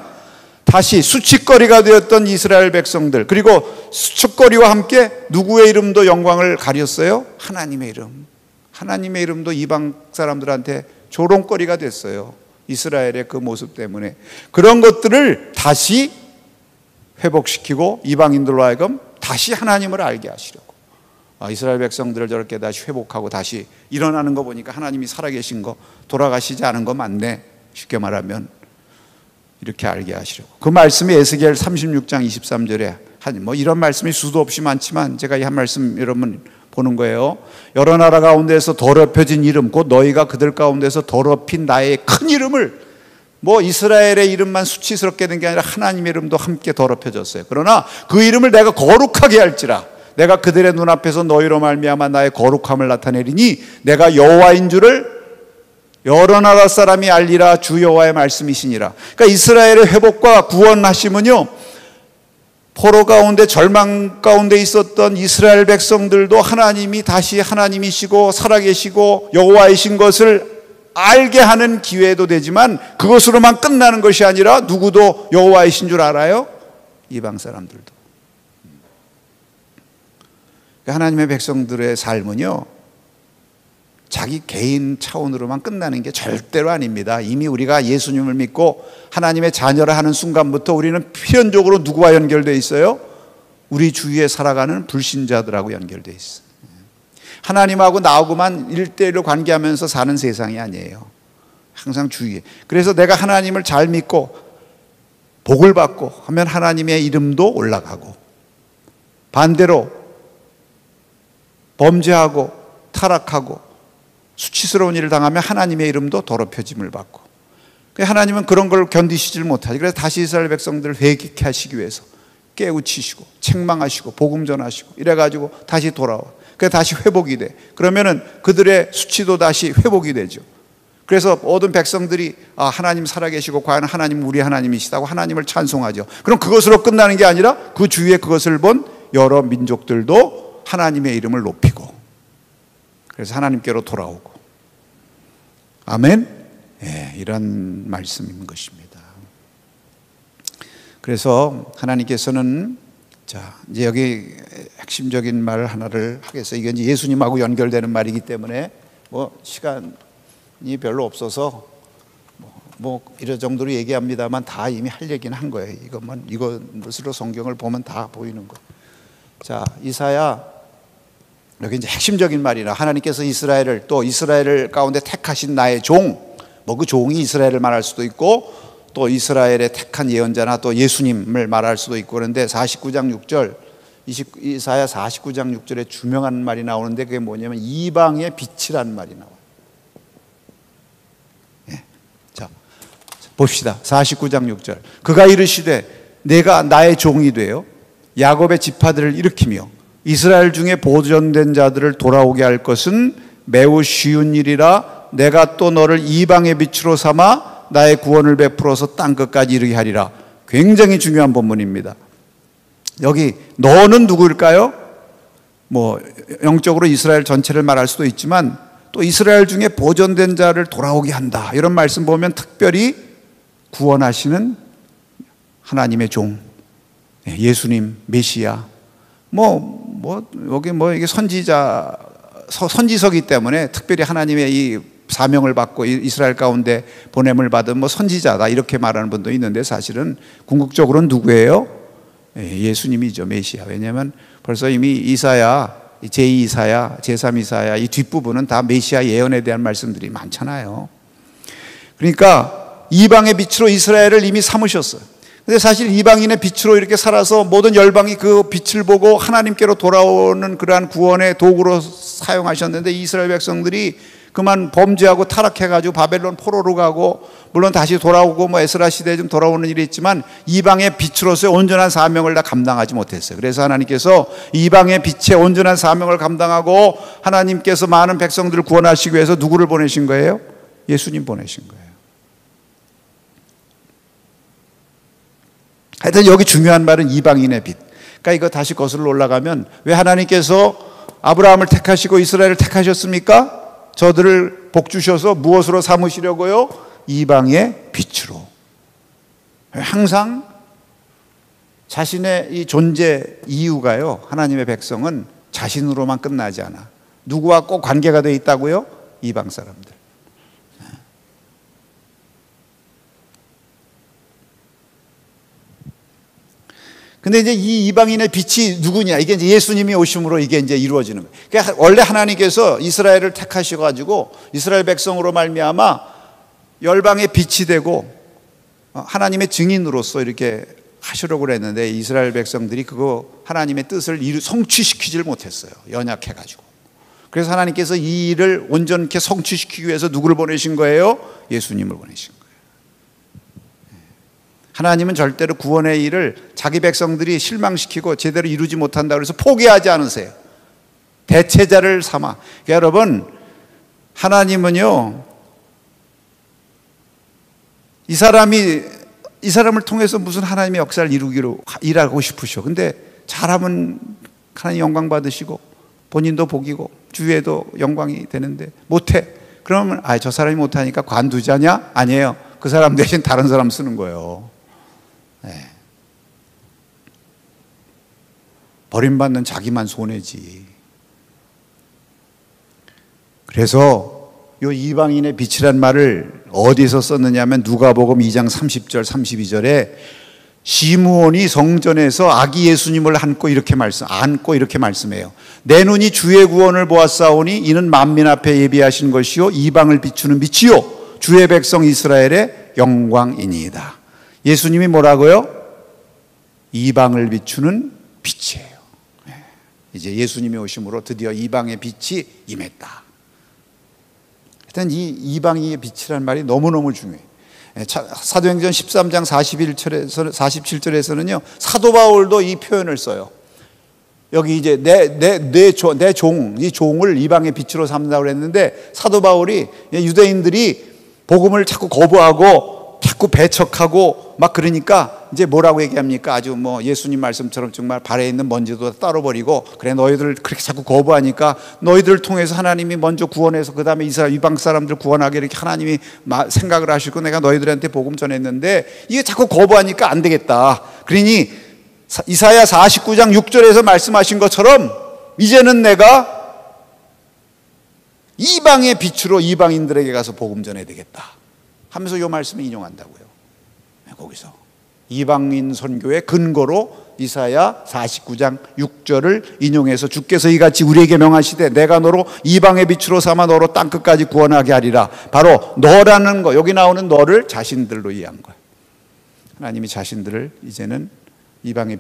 다시 수치거리가 되었던 이스라엘 백성들, 그리고 수치거리와 함께 누구의 이름도 영광을 가렸어요? 하나님의 이름. 하나님의 이름도 이방 사람들한테 조롱거리가 됐어요. 이스라엘의 그 모습 때문에. 그런 것들을 다시 회복시키고 이방인들로 하여금 다시 하나님을 알게 하시려고. 이스라엘 백성들을 저렇게 다시 회복하고 다시 일어나는 거 보니까 하나님이 살아계신 거, 돌아가시지 않은 거 맞네. 쉽게 말하면 이렇게 알게 하시려고. 그 말씀이 에스겔 36장 23절에 이런 말씀이 수도 없이 많지만 제가 이 한 말씀 여러분 보는 거예요. 여러 나라 가운데서 더럽혀진 이름, 곧 너희가 그들 가운데서 더럽힌 나의 큰 이름을, 이스라엘의 이름만 수치스럽게 된 게 아니라 하나님의 이름도 함께 더럽혀졌어요. 그러나 그 이름을 내가 거룩하게 할지라, 내가 그들의 눈앞에서 너희로 말미암아 나의 거룩함을 나타내리니 내가 여호와인 줄을 여러 나라 사람이 알리라. 주 여호와의 말씀이시니라. 그러니까 이스라엘의 회복과 구원하심은요, 포로 가운데 절망 가운데 있었던 이스라엘 백성들도 하나님이 다시 하나님이시고 살아계시고 여호와이신 것을 알게 하는 기회도 되지만, 그것으로만 끝나는 것이 아니라 누구도 여호와이신 줄 알아요? 이방 사람들도. 하나님의 백성들의 삶은요, 자기 개인 차원으로만 끝나는 게 절대로 아닙니다. 이미 우리가 예수님을 믿고 하나님의 자녀를 하는 순간부터 우리는 필연적으로 누구와 연결되어 있어요? 우리 주위에 살아가는 불신자들하고 연결되어 있어요. 하나님하고 나하고만 1대1로 관계하면서 사는 세상이 아니에요. 항상 주위에. 그래서 내가 하나님을 잘 믿고 복을 받고 하면 하나님의 이름도 올라가고, 반대로 범죄하고 타락하고 수치스러운 일을 당하면 하나님의 이름도 더럽혀짐을 받고, 하나님은 그런 걸 견디시질 못하지. 그래서 다시 이스라엘 백성들을 회개케 하시기 위해서 깨우치시고 책망하시고 복음 전하시고 이래가지고 다시 돌아와. 그래서 다시 회복이 돼. 그러면은 그들의 수치도 다시 회복이 되죠. 그래서 모든 백성들이 하나님 살아계시고 과연 하나님은 우리 하나님이시다고 하나님을 찬송하죠. 그럼 그것으로 끝나는 게 아니라 그 주위에 그것을 본 여러 민족들도 하나님의 이름을 높이고, 그래서 하나님께로 돌아오고. 아멘. 이런 말씀인 것입니다. 그래서 하나님께서는, 자, 이제 여기 핵심적인 말 하나를 하겠어요. 이게 이제 예수님하고 연결되는 말이기 때문에 시간이 별로 없어서 이런 정도로 얘기합니다만 다 이미 할 얘기는 한 거예요. 이것으로 성경을 보면 다 보이는 거예요. 자, 이사야, 여기 이제 핵심적인 말이라, 하나님께서 이스라엘을, 또 이스라엘 가운데 택하신 나의 종, 그 종이 이스라엘을 말할 수도 있고 또 이스라엘의 택한 예언자나 또 예수님을 말할 수도 있고, 그런데 49장 6절, 이사야 49장 6절에 주명한 말이 나오는데 그게 뭐냐면 이방의 빛이라는 말이 나와요. 자, 봅시다. 49장 6절. 그가 이르시되 내가 나의 종이 되어 야곱의 지파들을 일으키며 이스라엘 중에 보존된 자들을 돌아오게 할 것은 매우 쉬운 일이라. 내가 또 너를 이방의 빛으로 삼아 나의 구원을 베풀어서 땅끝까지 이르게 하리라. 굉장히 중요한 본문입니다. 여기 너는 누구일까요? 영적으로 이스라엘 전체를 말할 수도 있지만 또 이스라엘 중에 보존된 자를 돌아오게 한다, 이런 말씀 보면 특별히 구원하시는 하나님의 종, 예수님, 메시아, 여기 이게 선지서기 때문에 특별히 하나님의 이 사명을 받고 이스라엘 가운데 보냄을 받은 선지자다, 이렇게 말하는 분도 있는데 사실은 궁극적으로는 누구예요? 예수님이죠, 메시아. 왜냐하면 벌써 이미 이사야, 제2이사야, 제3이사야 이 뒷부분은 다 메시아 예언에 대한 말씀들이 많잖아요. 그러니까 이방의 빛으로 이스라엘을 이미 삼으셨어요. 근데 사실 이방인의 빛으로 이렇게 살아서 모든 열방이 그 빛을 보고 하나님께로 돌아오는 그러한 구원의 도구로 사용하셨는데, 이스라엘 백성들이 그만 범죄하고 타락해가지고 바벨론 포로로 가고, 물론 다시 돌아오고 에스라 시대에 좀 돌아오는 일이 있지만 이방의 빛으로서의 온전한 사명을 다 감당하지 못했어요. 그래서 하나님께서 이방의 빛의 온전한 사명을 감당하고 하나님께서 많은 백성들을 구원하시기 위해서 누구를 보내신 거예요? 예수님 보내신 거예요. 하여튼 여기 중요한 말은 이방인의 빛. 그러니까 이거 다시 거슬러 올라가면, 왜 하나님께서 아브라함을 택하시고 이스라엘을 택하셨습니까? 저들을 복 주셔서 무엇으로 삼으시려고요? 이방의 빛으로. 항상 자신의 이 존재 이유가요, 하나님의 백성은 자신으로만 끝나지 않아. 누구와 꼭 관계가 되어 있다고요? 이방 사람들. 근데 이제 이 이방인의 빛이 누구냐? 이게 이제 예수님이 오심으로 이게 이제 이루어지는 거예요. 그러니까 원래 하나님께서 이스라엘을 택하셔가지고 이스라엘 백성으로 말미암아 열방의 빛이 되고 하나님의 증인으로서 이렇게 하시려고 그랬는데, 이스라엘 백성들이 그거 하나님의 뜻을 성취시키질 못했어요. 연약해가지고. 그래서 하나님께서 이 일을 온전케 성취시키기 위해서 누구를 보내신 거예요? 예수님을 보내신 거예요. 하나님은 절대로 구원의 일을 자기 백성들이 실망시키고 제대로 이루지 못한다고 해서 포기하지 않으세요. 대체자를 삼아. 그러니까 여러분, 하나님은요, 이 사람을 통해서 무슨 하나님의 역사를 이루기로 일하고 싶으셔. 근데 잘하면 하나님 영광 받으시고 본인도 복이고 주위에도 영광이 되는데 못해. 그러면 저 사람이 못하니까 관두자냐? 아니에요. 그 사람 대신 다른 사람 쓰는 거예요. 네. 버림받는 자기만 손해지. 그래서 이 이방인의 빛이란 말을 어디서 썼느냐면 누가복음 2장 30절 32절에 시므온이 성전에서 아기 예수님을 안고 이렇게 말씀해요. 내 눈이 주의 구원을 보았사오니 이는 만민 앞에 예비하신 것이요 이방을 비추는 빛이요 주의 백성 이스라엘의 영광이니이다. 예수님이 뭐라고요? 이방을 비추는 빛이에요. 이제 예수님이 오심으로 드디어 이방의 빛이 임했다. 일단 이 이방의 빛이라는 말이 너무너무 중요해요. 사도행전 13장 47절에서는요, 사도 바울도 이 표현을 써요. 여기 이제 내 종, 이 종을 이방의 빛으로 삼는다고 그랬는데, 사도 바울이 유대인들이 복음을 자꾸 거부하고 자꾸 배척하고 막 그러니까 이제 뭐라고 얘기합니까? 아주 뭐 예수님 말씀처럼 정말 발에 있는 먼지도 따로버리고, 그래 너희들 그렇게 자꾸 거부하니까 너희들을 통해서 하나님이 먼저 구원해서 그 다음에 이방 사람들 구원하게 이렇게 하나님이 생각을 하시고 내가 너희들한테 복음 전했는데 이게 자꾸 거부하니까 안 되겠다. 그러니 이사야 49장 6절에서 말씀하신 것처럼 이제는 내가 이방의 빛으로 이방인들에게 가서 복음 전해야 되겠다 하면서 이 말씀을 인용한다고요. 거기서 이방인 선교의 근거로 이사야 49장 6절을 인용해서 주께서 이같이 우리에게 명하시되 내가 너로 이방의 빛으로 삼아 너로 땅끝까지 구원하게 하리라. 바로 너라는 거, 여기 나오는 너를 자신들로 이해한 거예요. 하나님이 자신들을 이제는 이방의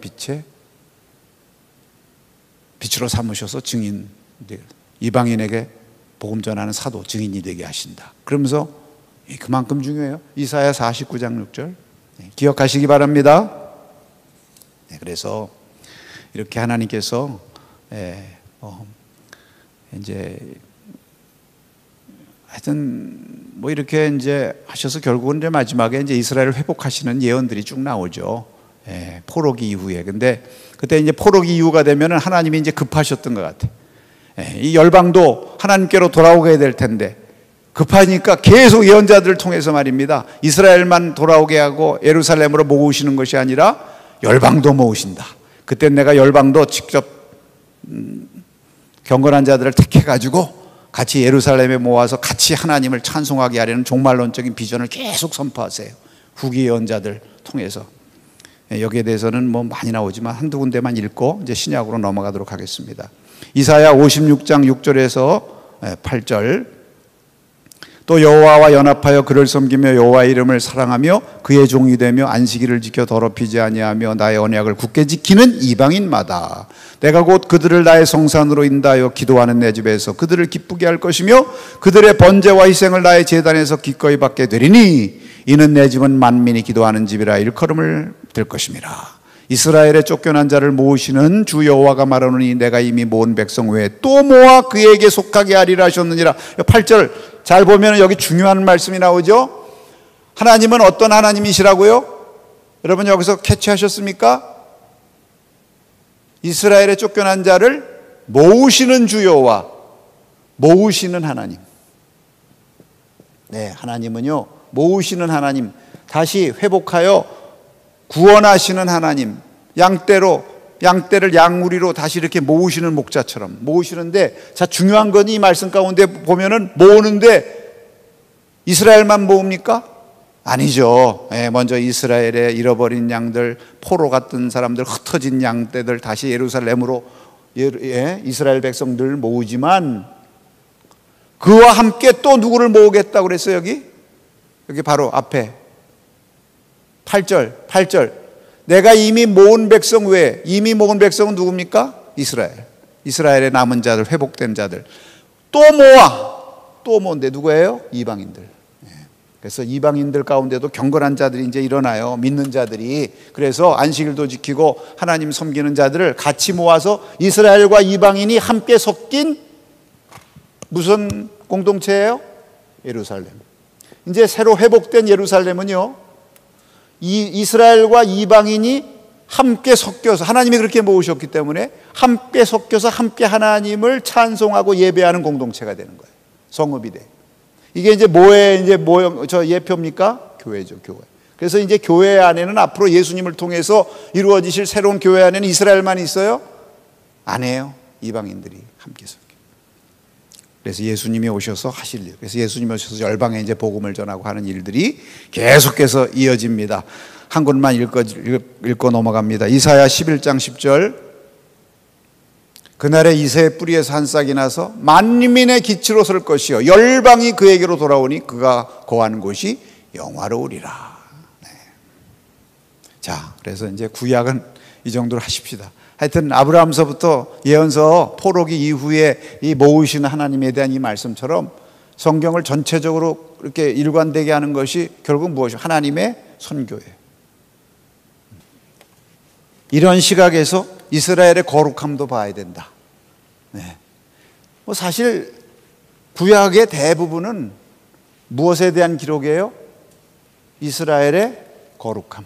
빛으로 삼으셔서 증인, 이방인에게 복음 전하는 사도, 증인이 되게 하신다. 그러면서 그만큼 중요해요. 이사야 49장 6절 기억하시기 바랍니다. 그래서 이렇게 하나님께서 이제 하여튼 뭐 이렇게 이제 하셔서 결국은 이제 마지막에 이제 이스라엘을 회복하시는 예언들이 쭉 나오죠. 포로기 이후에. 근데 그때 이제 포로기 이후가 되면은 하나님이 이제 급하셨던 것 같아요. 이 열방도 하나님께로 돌아오게 될 텐데 급하니까 계속 예언자들을 통해서 말입니다. 이스라엘만 돌아오게 하고 예루살렘으로 모으시는 것이 아니라 열방도 모으신다. 그때 내가 열방도 직접 경건한 자들을 택해가지고 같이 예루살렘에 모아서 같이 하나님을 찬송하게 하려는 종말론적인 비전을 계속 선포하세요. 후기 예언자들 통해서. 여기에 대해서는 뭐 많이 나오지만 한두 군데만 읽고 이제 신약으로 넘어가도록 하겠습니다. 이사야 56장 6절에서 8절 또 여호와와 연합하여 그를 섬기며 여호와의 이름을 사랑하며 그의 종이 되며 안식일을 지켜 더럽히지 아니하며 나의 언약을 굳게 지키는 이방인마다 내가 곧 그들을 나의 성산으로 인도하여 기도하는 내 집에서 그들을 기쁘게 할 것이며 그들의 번제와 희생을 나의 제단에서 기꺼이 받게 되리니 이는 내 집은 만민이 기도하는 집이라 일컬음을 들 것임이라. 이스라엘의 쫓겨난 자를 모으시는 주 여호와가 말하노니 내가 이미 모은 백성 외에 또 모아 그에게 속하게 하리라 하셨느니라. 8절 잘 보면 여기 중요한 말씀이 나오죠. 하나님은 어떤 하나님이시라고요? 여러분 여기서 캐치하셨습니까? 이스라엘의 쫓겨난 자를 모으시는 주 여호와, 모으시는 하나님. 네, 하나님은요 모으시는 하나님, 다시 회복하여 구원하시는 하나님, 양떼를 양우리로 다시 이렇게 모으시는 목자처럼 모으시는데, 자, 중요한 건 이 말씀 가운데 보면은 모으는데 이스라엘만 모읍니까? 아니죠. 먼저 이스라엘의 잃어버린 양들, 포로 갔던 사람들, 흩어진 양떼들 다시 예루살렘으로 이스라엘 백성들 모으지만 그와 함께 또 누구를 모으겠다고 그랬어요? 여기 바로 앞에 8절 내가 이미 모은 백성 외에, 이미 모은 백성은 누굽니까? 이스라엘의 남은 자들, 회복된 자들 또 모은데 누구예요? 이방인들. 그래서 이방인들 가운데도 경건한 자들이 이제 일어나요. 믿는 자들이. 그래서 안식일도 지키고 하나님 섬기는 자들을 같이 모아서 이스라엘과 이방인이 함께 섞인 무슨 공동체예요? 예루살렘. 이제 새로 회복된 예루살렘은요, 이스라엘과 이방인이 함께 섞여서, 하나님이 그렇게 모으셨기 때문에 함께 섞여서 함께 하나님을 찬송하고 예배하는 공동체가 되는 거예요. 성읍이 돼. 이게 이제 예표입니까? 교회죠, 교회. 그래서 이제 교회 안에는 앞으로 예수님을 통해서 이루어지실 새로운 교회 안에는 이스라엘만 있어요? 아니에요. 이방인들이 함께 섞여. 그래서 예수님이 오셔서 하실 일, 그래서 예수님이 오셔서 열방에 이제 복음을 전하고 하는 일들이 계속해서 이어집니다. 한 군만 읽고 넘어갑니다. 이사야 11장 10절. 그날에 이새의 뿌리에서 한 싹이 나서 만민의 기치로 설 것이요 열방이 그에게로 돌아오니 그가 거한 곳이 영화로우리라. 네. 자, 그래서 이제 구약은 이 정도로 하십시다. 하여튼 아브라함서부터 예언서 포로기 이후에 이 모으시는 하나님에 대한 이 말씀처럼 성경을 전체적으로 이렇게 일관되게 하는 것이 결국 무엇이요? 하나님의 선교예요. 이런 시각에서 이스라엘의 거룩함도 봐야 된다. 네. 뭐 사실 구약의 대부분은 무엇에 대한 기록이에요? 이스라엘의 거룩함.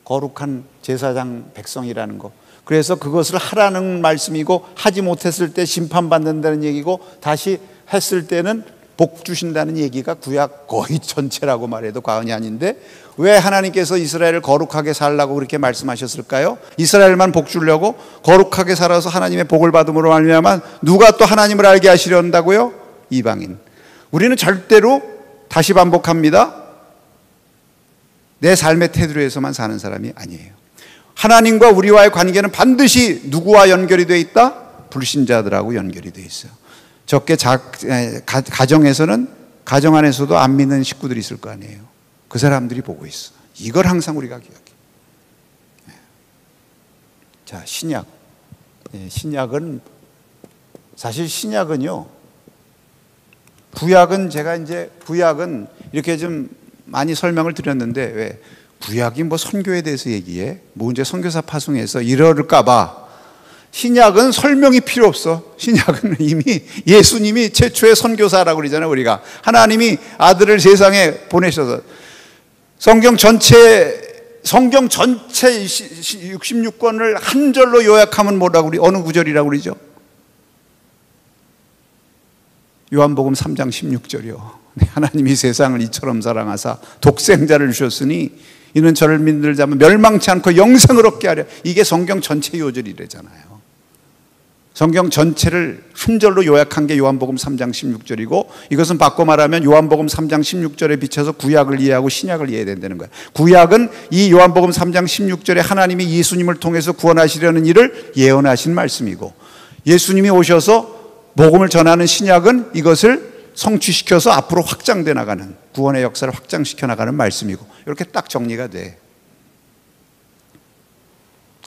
거룩한 제사장 백성이라는 거. 그래서 그것을 하라는 말씀이고 하지 못했을 때 심판받는다는 얘기고 다시 했을 때는 복 주신다는 얘기가 구약 거의 전체라고 말해도 과언이 아닌데 왜 하나님께서 이스라엘을 거룩하게 살라고 그렇게 말씀하셨을까요? 이스라엘만 복 주려고 거룩하게 살아서 하나님의 복을 받음으로 말미암아 누가 또 하나님을 알게 하시려 한다고요? 이방인. 우리는 절대로 다시 반복합니다. 내 삶의 태도로 해서만 사는 사람이 아니에요. 하나님과 우리와의 관계는 반드시 누구와 연결이 되어 있다? 불신자들하고 연결이 되어 있어요. 적게 가정에서는 가정 안에서도 안 믿는 식구들이 있을 거 아니에요. 그 사람들이 보고 있어. 이걸 항상 우리가 기억해. 자, 신약. 신약은 사실 신약은요. 구약은 제가 이제 구약은 이렇게 좀 많이 설명을 드렸는데 왜 구약이 뭐 선교에 대해서 얘기해? 뭐 이제 선교사 파송해서 이럴까봐. 신약은 설명이 필요 없어. 신약은 이미 예수님이 최초의 선교사라고 그러잖아요. 우리가 하나님이 아들을 세상에 보내셔서 성경 전체 66권을 한 절로 요약하면 뭐라고 우리 어느 구절이라고 그러죠? 요한복음 3장 16절이요. 하나님이 세상을 이처럼 사랑하사 독생자를 주셨으니 이는 저를 믿는 자면 멸망치 않고 영생을 얻게 하려. 이게 성경 전체 요절이래잖아요. 성경 전체를 한 절로 요약한 게 요한복음 3장 16절이고 이것은 바꿔 말하면 요한복음 3장 16절에 비춰서 구약을 이해하고 신약을 이해해야 된다는 거예요. 구약은 이 요한복음 3장 16절에 하나님이 예수님을 통해서 구원하시려는 일을 예언하신 말씀이고 예수님이 오셔서 복음을 전하는 신약은 이것을 성취시켜서 앞으로 확장돼 나가는 구원의 역사를 확장시켜 나가는 말씀이고 이렇게 딱 정리가 돼.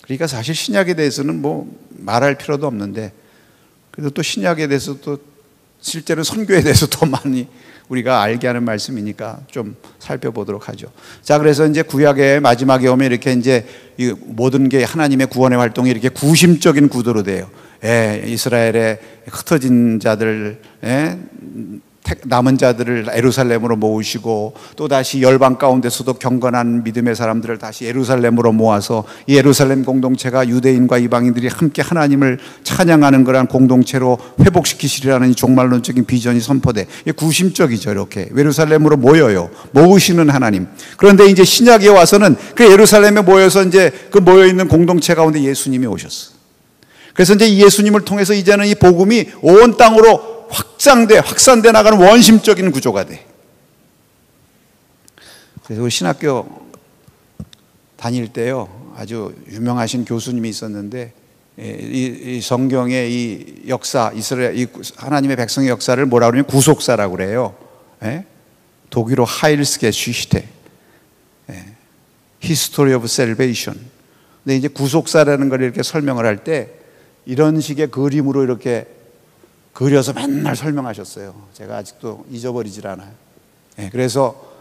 그러니까 사실 신약에 대해서는 뭐 말할 필요도 없는데 그래도 또 신약에 대해서 또 실제로 선교에 대해서 더 많이 우리가 알게 하는 말씀이니까 좀 살펴보도록 하죠. 자, 그래서 이제 구약의 마지막에 오면 이렇게 이제 이 모든 게 하나님의 구원의 활동이 이렇게 구심적인 구도로 돼요. 이스라엘의 흩어진 자들, 남은 자들을 예루살렘으로 모으시고 또 다시 열방 가운데서도 경건한 믿음의 사람들을 다시 예루살렘으로 모아서 이 예루살렘 공동체가 유대인과 이방인들이 함께 하나님을 찬양하는 그런 공동체로 회복시키시리라는 이 종말론적인 비전이 선포돼. 이게 구심적이죠. 이렇게 예루살렘으로 모여요. 모으시는 하나님. 그런데 이제 신약에 와서는 그 예루살렘에 모여서 이제 그 모여 있는 공동체 가운데 예수님이 오셨어. 그래서 이제 예수님을 통해서 이제는 이 복음이 온 땅으로 확산돼 나가는 원심적인 구조가 돼. 그래서 신학교 다닐 때요, 아주 유명하신 교수님이 있었는데, 이 성경의 이 역사, 이스라엘, 이 하나님의 백성의 역사를 뭐라 그러냐면 구속사라고 그래요. 독일어 하일스게슈히테, History of Salvation. 근데 이제 구속사라는 걸 이렇게 설명을 할 때 이런 식의 그림으로 이렇게 그려서 맨날 설명하셨어요. 제가 아직도 잊어버리질 않아요. 그래서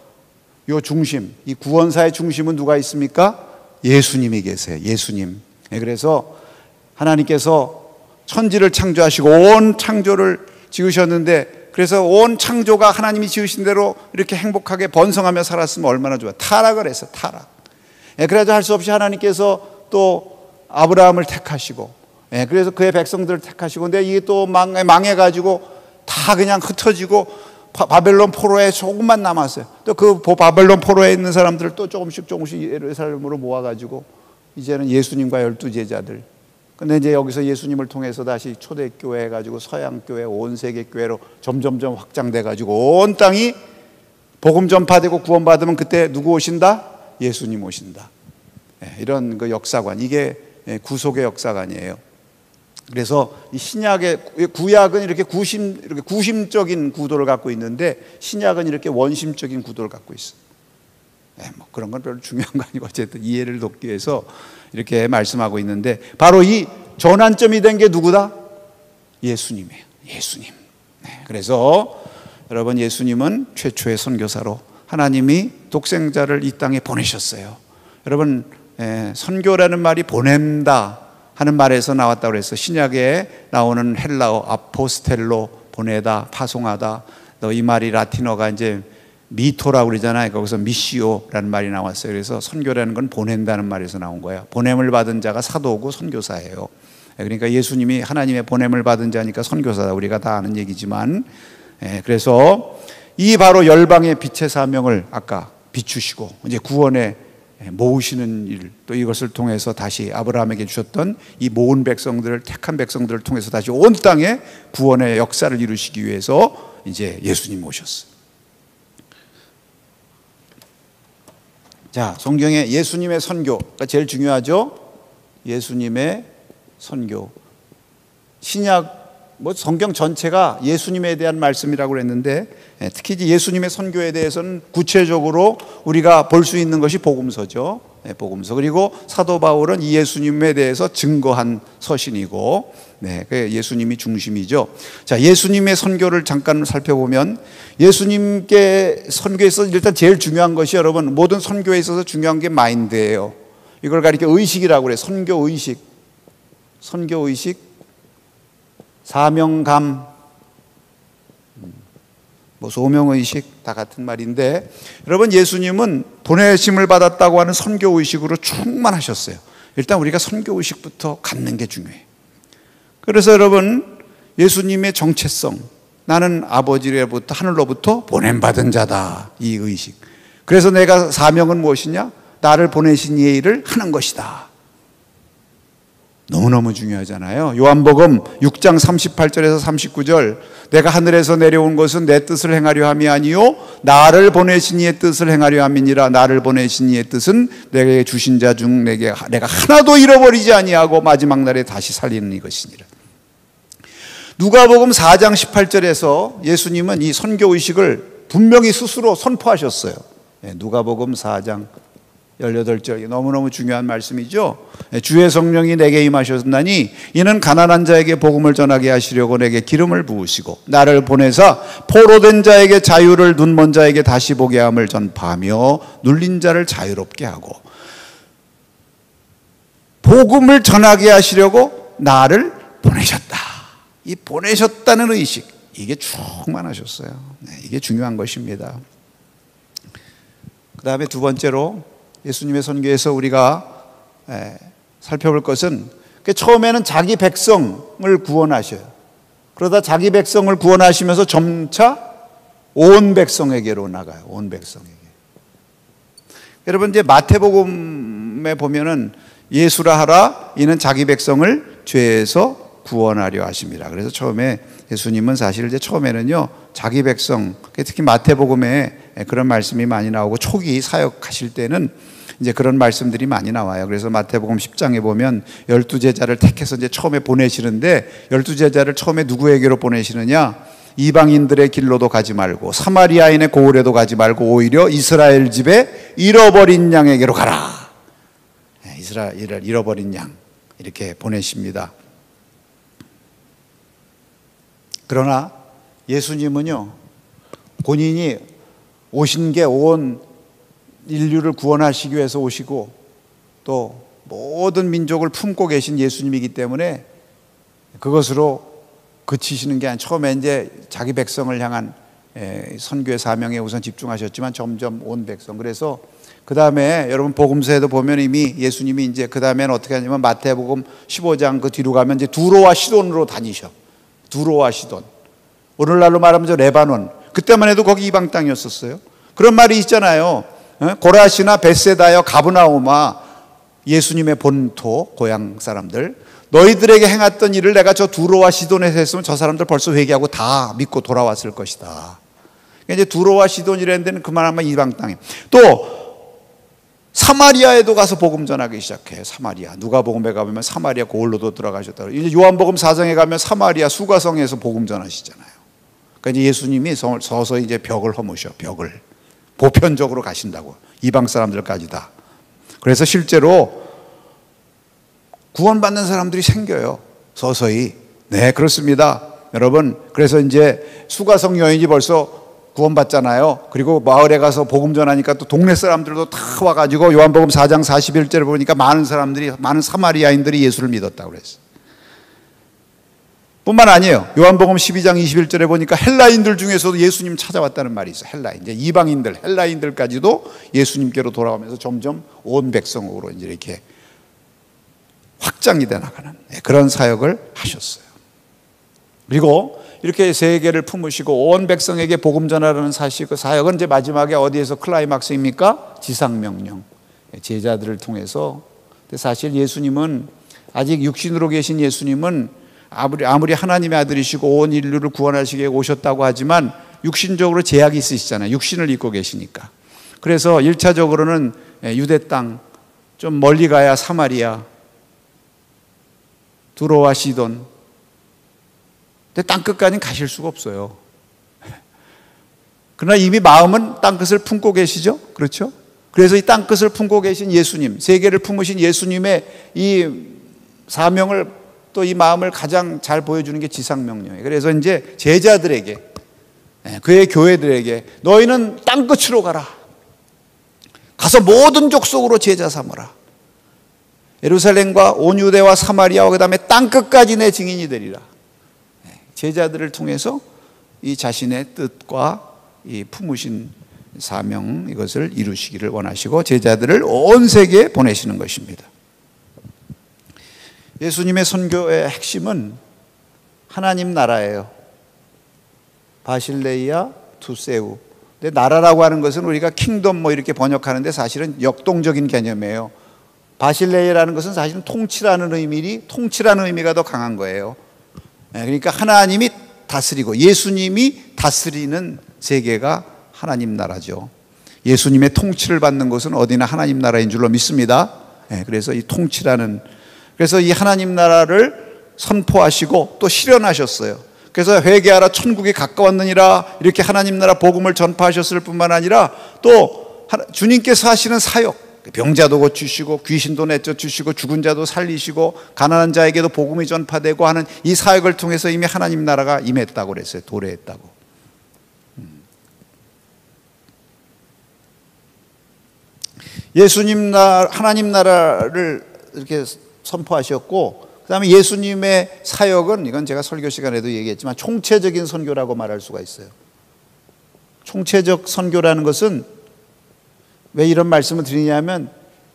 요 중심, 이 구원사의 중심은 누가 있습니까? 예수님이 계세요. 예수님. 그래서 하나님께서 천지를 창조하시고 온 창조를 지으셨는데 그래서 온 창조가 하나님이 지으신 대로 이렇게 행복하게 번성하며 살았으면 얼마나 좋아요. 타락을 했어요. 타락. 그래도 할 수 없이 하나님께서 또 아브라함을 택하시고 그래서 그의 백성들을 택하시고 근데 이게 또 망해가지고 다 그냥 흩어지고 바벨론 포로에 조금만 남았어요. 또 그 바벨론 포로에 있는 사람들을 또 조금씩 예루살렘으로 모아가지고 이제는 예수님과 12 제자들 근데 이제 여기서 예수님을 통해서 다시 초대교회 해가지고 서양교회, 온 세계교회로 점점점 확장돼가지고 온 땅이 복음 전파되고 구원받으면 그때 누구 오신다? 예수님 오신다. 이런 그 역사관, 이게 구속의 역사관이에요. 그래서 이 신약의, 구약은 이렇게 구심적인 구도를 갖고 있는데 신약은 이렇게 원심적인 구도를 갖고 있어요. 뭐 그런 건 별로 중요한 거 아니고 어쨌든 이해를 돕기 위해서 이렇게 말씀하고 있는데, 바로 이 전환점이 된 게 누구다? 예수님이에요. 예수님. 그래서 여러분, 예수님은 최초의 선교사로 하나님이 독생자를 이 땅에 보내셨어요. 여러분, 선교라는 말이 보낸다 하는 말에서 나왔다고 그래서 신약에 나오는 헬라어 아포스텔로, 보내다, 파송하다, 또 이 말이 라틴어가 이제 미토라고 그러잖아요. 거기서 미시오라는 말이 나왔어요. 그래서 선교라는 건 보낸다는 말에서 나온 거예요. 보냄을 받은 자가 사도고 선교사예요. 그러니까 예수님이 하나님의 보냄을 받은 자니까 선교사다, 우리가 다 아는 얘기지만, 그래서 이 바로 열방의 빛의 사명을 아까 비추시고 이제 구원에 모으시는 일, 또 이것을 통해서 다시 아브라함에게 주셨던 이 모은 백성들을, 택한 백성들을 통해서 다시 온 땅에 구원의 역사를 이루시기 위해서 이제 예수님 오셨어요. 자, 성경에 예수님의 선교가 제일 중요하죠. 예수님의 선교. 신약, 뭐 성경 전체가 예수님에 대한 말씀이라고 그랬는데, 특히 예수님의 선교에 대해서는 구체적으로 우리가 볼 수 있는 것이 복음서죠. 복음서. 그리고 사도 바울은 이 예수님에 대해서 증거한 서신이고, 예수님이 중심이죠. 자, 예수님의 선교를 잠깐 살펴보면, 예수님께 선교에서 일단 제일 중요한 것이, 여러분, 모든 선교에 있어서 중요한 게 마인드예요. 이걸 가리켜 의식이라고 그래요. 선교 의식. 선교 의식, 사명감, 뭐 소명의식 다 같은 말인데, 여러분, 예수님은 보내심을 받았다고 하는 선교의식으로 충만하셨어요. 일단 우리가 선교의식부터 갖는 게 중요해요. 그래서 여러분, 예수님의 정체성, 나는 아버지로부터, 하늘로부터 보냄받은 자다, 이 의식. 그래서 내가 사명은 무엇이냐? 나를 보내신 이의 일을 하는 것이다. 너무너무 중요하잖아요. 요한복음 6장 38절에서 39절, 내가 하늘에서 내려온 것은 내 뜻을 행하려 함이 아니요 나를 보내신 이의 뜻을 행하려 함이니라. 나를 보내신 이의 뜻은 내게 주신 자 중 내가 하나도 잃어버리지 아니하고 마지막 날에 다시 살리는 이것이니라. 누가복음 4장 18절에서 예수님은 이 선교의식을 분명히 스스로 선포하셨어요. 누가복음 4장 18절, 너무너무 중요한 말씀이죠. 주의 성령이 내게 임하셨나니 이는 가난한 자에게 복음을 전하게 하시려고 내게 기름을 부으시고 나를 보내사 포로된 자에게 자유를, 눈먼 자에게 다시 보게 함을 전파하며 눌린 자를 자유롭게 하고, 복음을 전하게 하시려고 나를 보내셨다. 이 보내셨다는 의식, 이게 충만하셨어요. 이게 중요한 것입니다. 그 다음에 두 번째로 예수님의 선교에서 우리가 살펴볼 것은, 처음에는 자기 백성을 구원하셔요. 그러다 자기 백성을 구원하시면서 점차 온 백성에게로 나가요. 온 백성에게. 여러분, 이제 마태복음에 보면은 예수라 하라 이는 자기 백성을 죄에서 구원하려 하심이라. 그래서 처음에 예수님은 사실 이제 처음에는요, 자기 백성, 특히 마태복음에 그런 말씀이 많이 나오고 초기 사역하실 때는 이제 그런 말씀들이 많이 나와요. 그래서 마태복음 10장에 보면 12제자를 택해서 이제 처음에 보내시는데, 12제자를 처음에 누구에게로 보내시느냐? 이방인들의 길로도 가지 말고 사마리아인의 고을에도 가지 말고 오히려 이스라엘 집에 잃어버린 양에게로 가라. 이스라엘을 잃어버린 양, 이렇게 보내십니다. 그러나 예수님은요, 본인이 오신 게 온 인류를 구원하시기 위해서 오시고 또 모든 민족을 품고 계신 예수님이기 때문에 그것으로 그치시는 게 아니라, 처음에 이제 자기 백성을 향한 선교의 사명에 우선 집중하셨지만 점점 온 백성. 그래서 그 다음에 여러분 복음서에도 보면 이미 예수님이 이제 그 다음에는 어떻게 하냐면 마태복음 15장 그 뒤로 가면 이제 두로와 시돈으로 다니셔. 두로와 시돈. 오늘날로 말하면 저 레바논. 그때만 해도 거기 이방 땅이었었어요. 그런 말이 있잖아요. 고라시나 벳세다여 가브나움아, 예수님의 본토 고향 사람들. 너희들에게 행했던 일을 내가 저 두로와 시돈에서 했으면 저 사람들 벌써 회개하고 다 믿고 돌아왔을 것이다. 그러니까 이제 두로와 시돈이라는 데는 그만하면 이방 땅에, 또 사마리아에도 가서 복음 전하기 시작해요. 사마리아, 누가복음에 가보면 사마리아 고을로도 들어가셨다. 이제 요한복음 4장에 가면 사마리아 수가성에서 복음 전하시잖아요. 그러니까 이제 예수님이 서서히 이제 벽을 허무셔. 벽을 보편적으로 가신다고, 이방 사람들까지 다. 그래서 실제로 구원받는 사람들이 생겨요, 서서히. 네, 그렇습니다, 여러분. 그래서 이제 수가성 여인이 벌써 구원받잖아요. 그리고 마을에 가서 복음 전하니까 또 동네 사람들도 다 와가지고 요한복음 4장 41절에 보니까 많은 사람들이, 많은 사마리아인들이 예수를 믿었다고 그랬어요. 뿐만 아니에요. 요한복음 12장 21절에 보니까 헬라인들 중에서도 예수님 찾아왔다는 말이 있어요. 헬라인, 이제 이방인들, 헬라인들까지도 예수님께로 돌아오면서 점점 온 백성으로 이제 이렇게 확장이 돼 나가는 그런 사역을 하셨어요. 그리고 이렇게 세계를 품으시고 온 백성에게 복음 전하라는 사실, 그 사역은 이제 마지막에 어디에서 클라이막스입니까? 지상명령, 제자들을 통해서. 근데 사실 예수님은, 아직 육신으로 계신 예수님은 아무리 하나님의 아들이시고 온 인류를 구원하시기 위해 오셨다고 하지만 육신적으로 제약이 있으시잖아요. 육신을 입고 계시니까. 그래서 1차적으로는 유대 땅, 좀 멀리 가야 사마리아, 두로와 시돈. 근데 땅끝까지는 가실 수가 없어요. 그러나 이미 마음은 땅끝을 품고 계시죠? 그렇죠? 그래서 이 땅끝을 품고 계신 예수님, 세계를 품으신 예수님의 이 사명을, 또 이 마음을 가장 잘 보여주는 게 지상명령이에요. 그래서 이제 제자들에게, 그의 교회들에게, 너희는 땅끝으로 가라. 가서 모든 족속으로 제자 삼으라. 예루살렘과 온 유대와 사마리아와 그 다음에 땅끝까지 내 증인이 되리라. 제자들을 통해서 이 자신의 뜻과 이 품으신 사명, 이것을 이루시기를 원하시고 제자들을 온 세계에 보내시는 것입니다. 예수님의 선교의 핵심은 하나님 나라예요. 바실레이아 투세우. 근데 나라라고 하는 것은 우리가 킹덤 뭐 이렇게 번역하는데 사실은 역동적인 개념이에요. 바실레이라는 것은 사실은 통치라는 의미가 더 강한 거예요. 그러니까 하나님이 다스리고 예수님이 다스리는 세계가 하나님 나라죠. 예수님의 통치를 받는 것은 어디나 하나님 나라인 줄로 믿습니다. 그래서 이 통치라는, 그래서 이 하나님 나라를 선포하시고 또 실현하셨어요. 그래서 회개하라 천국이 가까웠느니라, 이렇게 하나님 나라 복음을 전파하셨을 뿐만 아니라 또 주님께서 하시는 사역, 병자도 고치시고 귀신도 내쫓으시고 죽은 자도 살리시고 가난한 자에게도 복음이 전파되고 하는 이 사역을 통해서 이미 하나님 나라가 임했다고 그랬어요. 도래했다고. 예수님 하나님 나라를 이렇게 선포하셨고, 그 다음에 예수님의 사역은, 이건 제가 설교 시간에도 얘기했지만 총체적인 선교라고 말할 수가 있어요. 총체적 선교라는 것은 왜 이런 말씀을 드리냐면,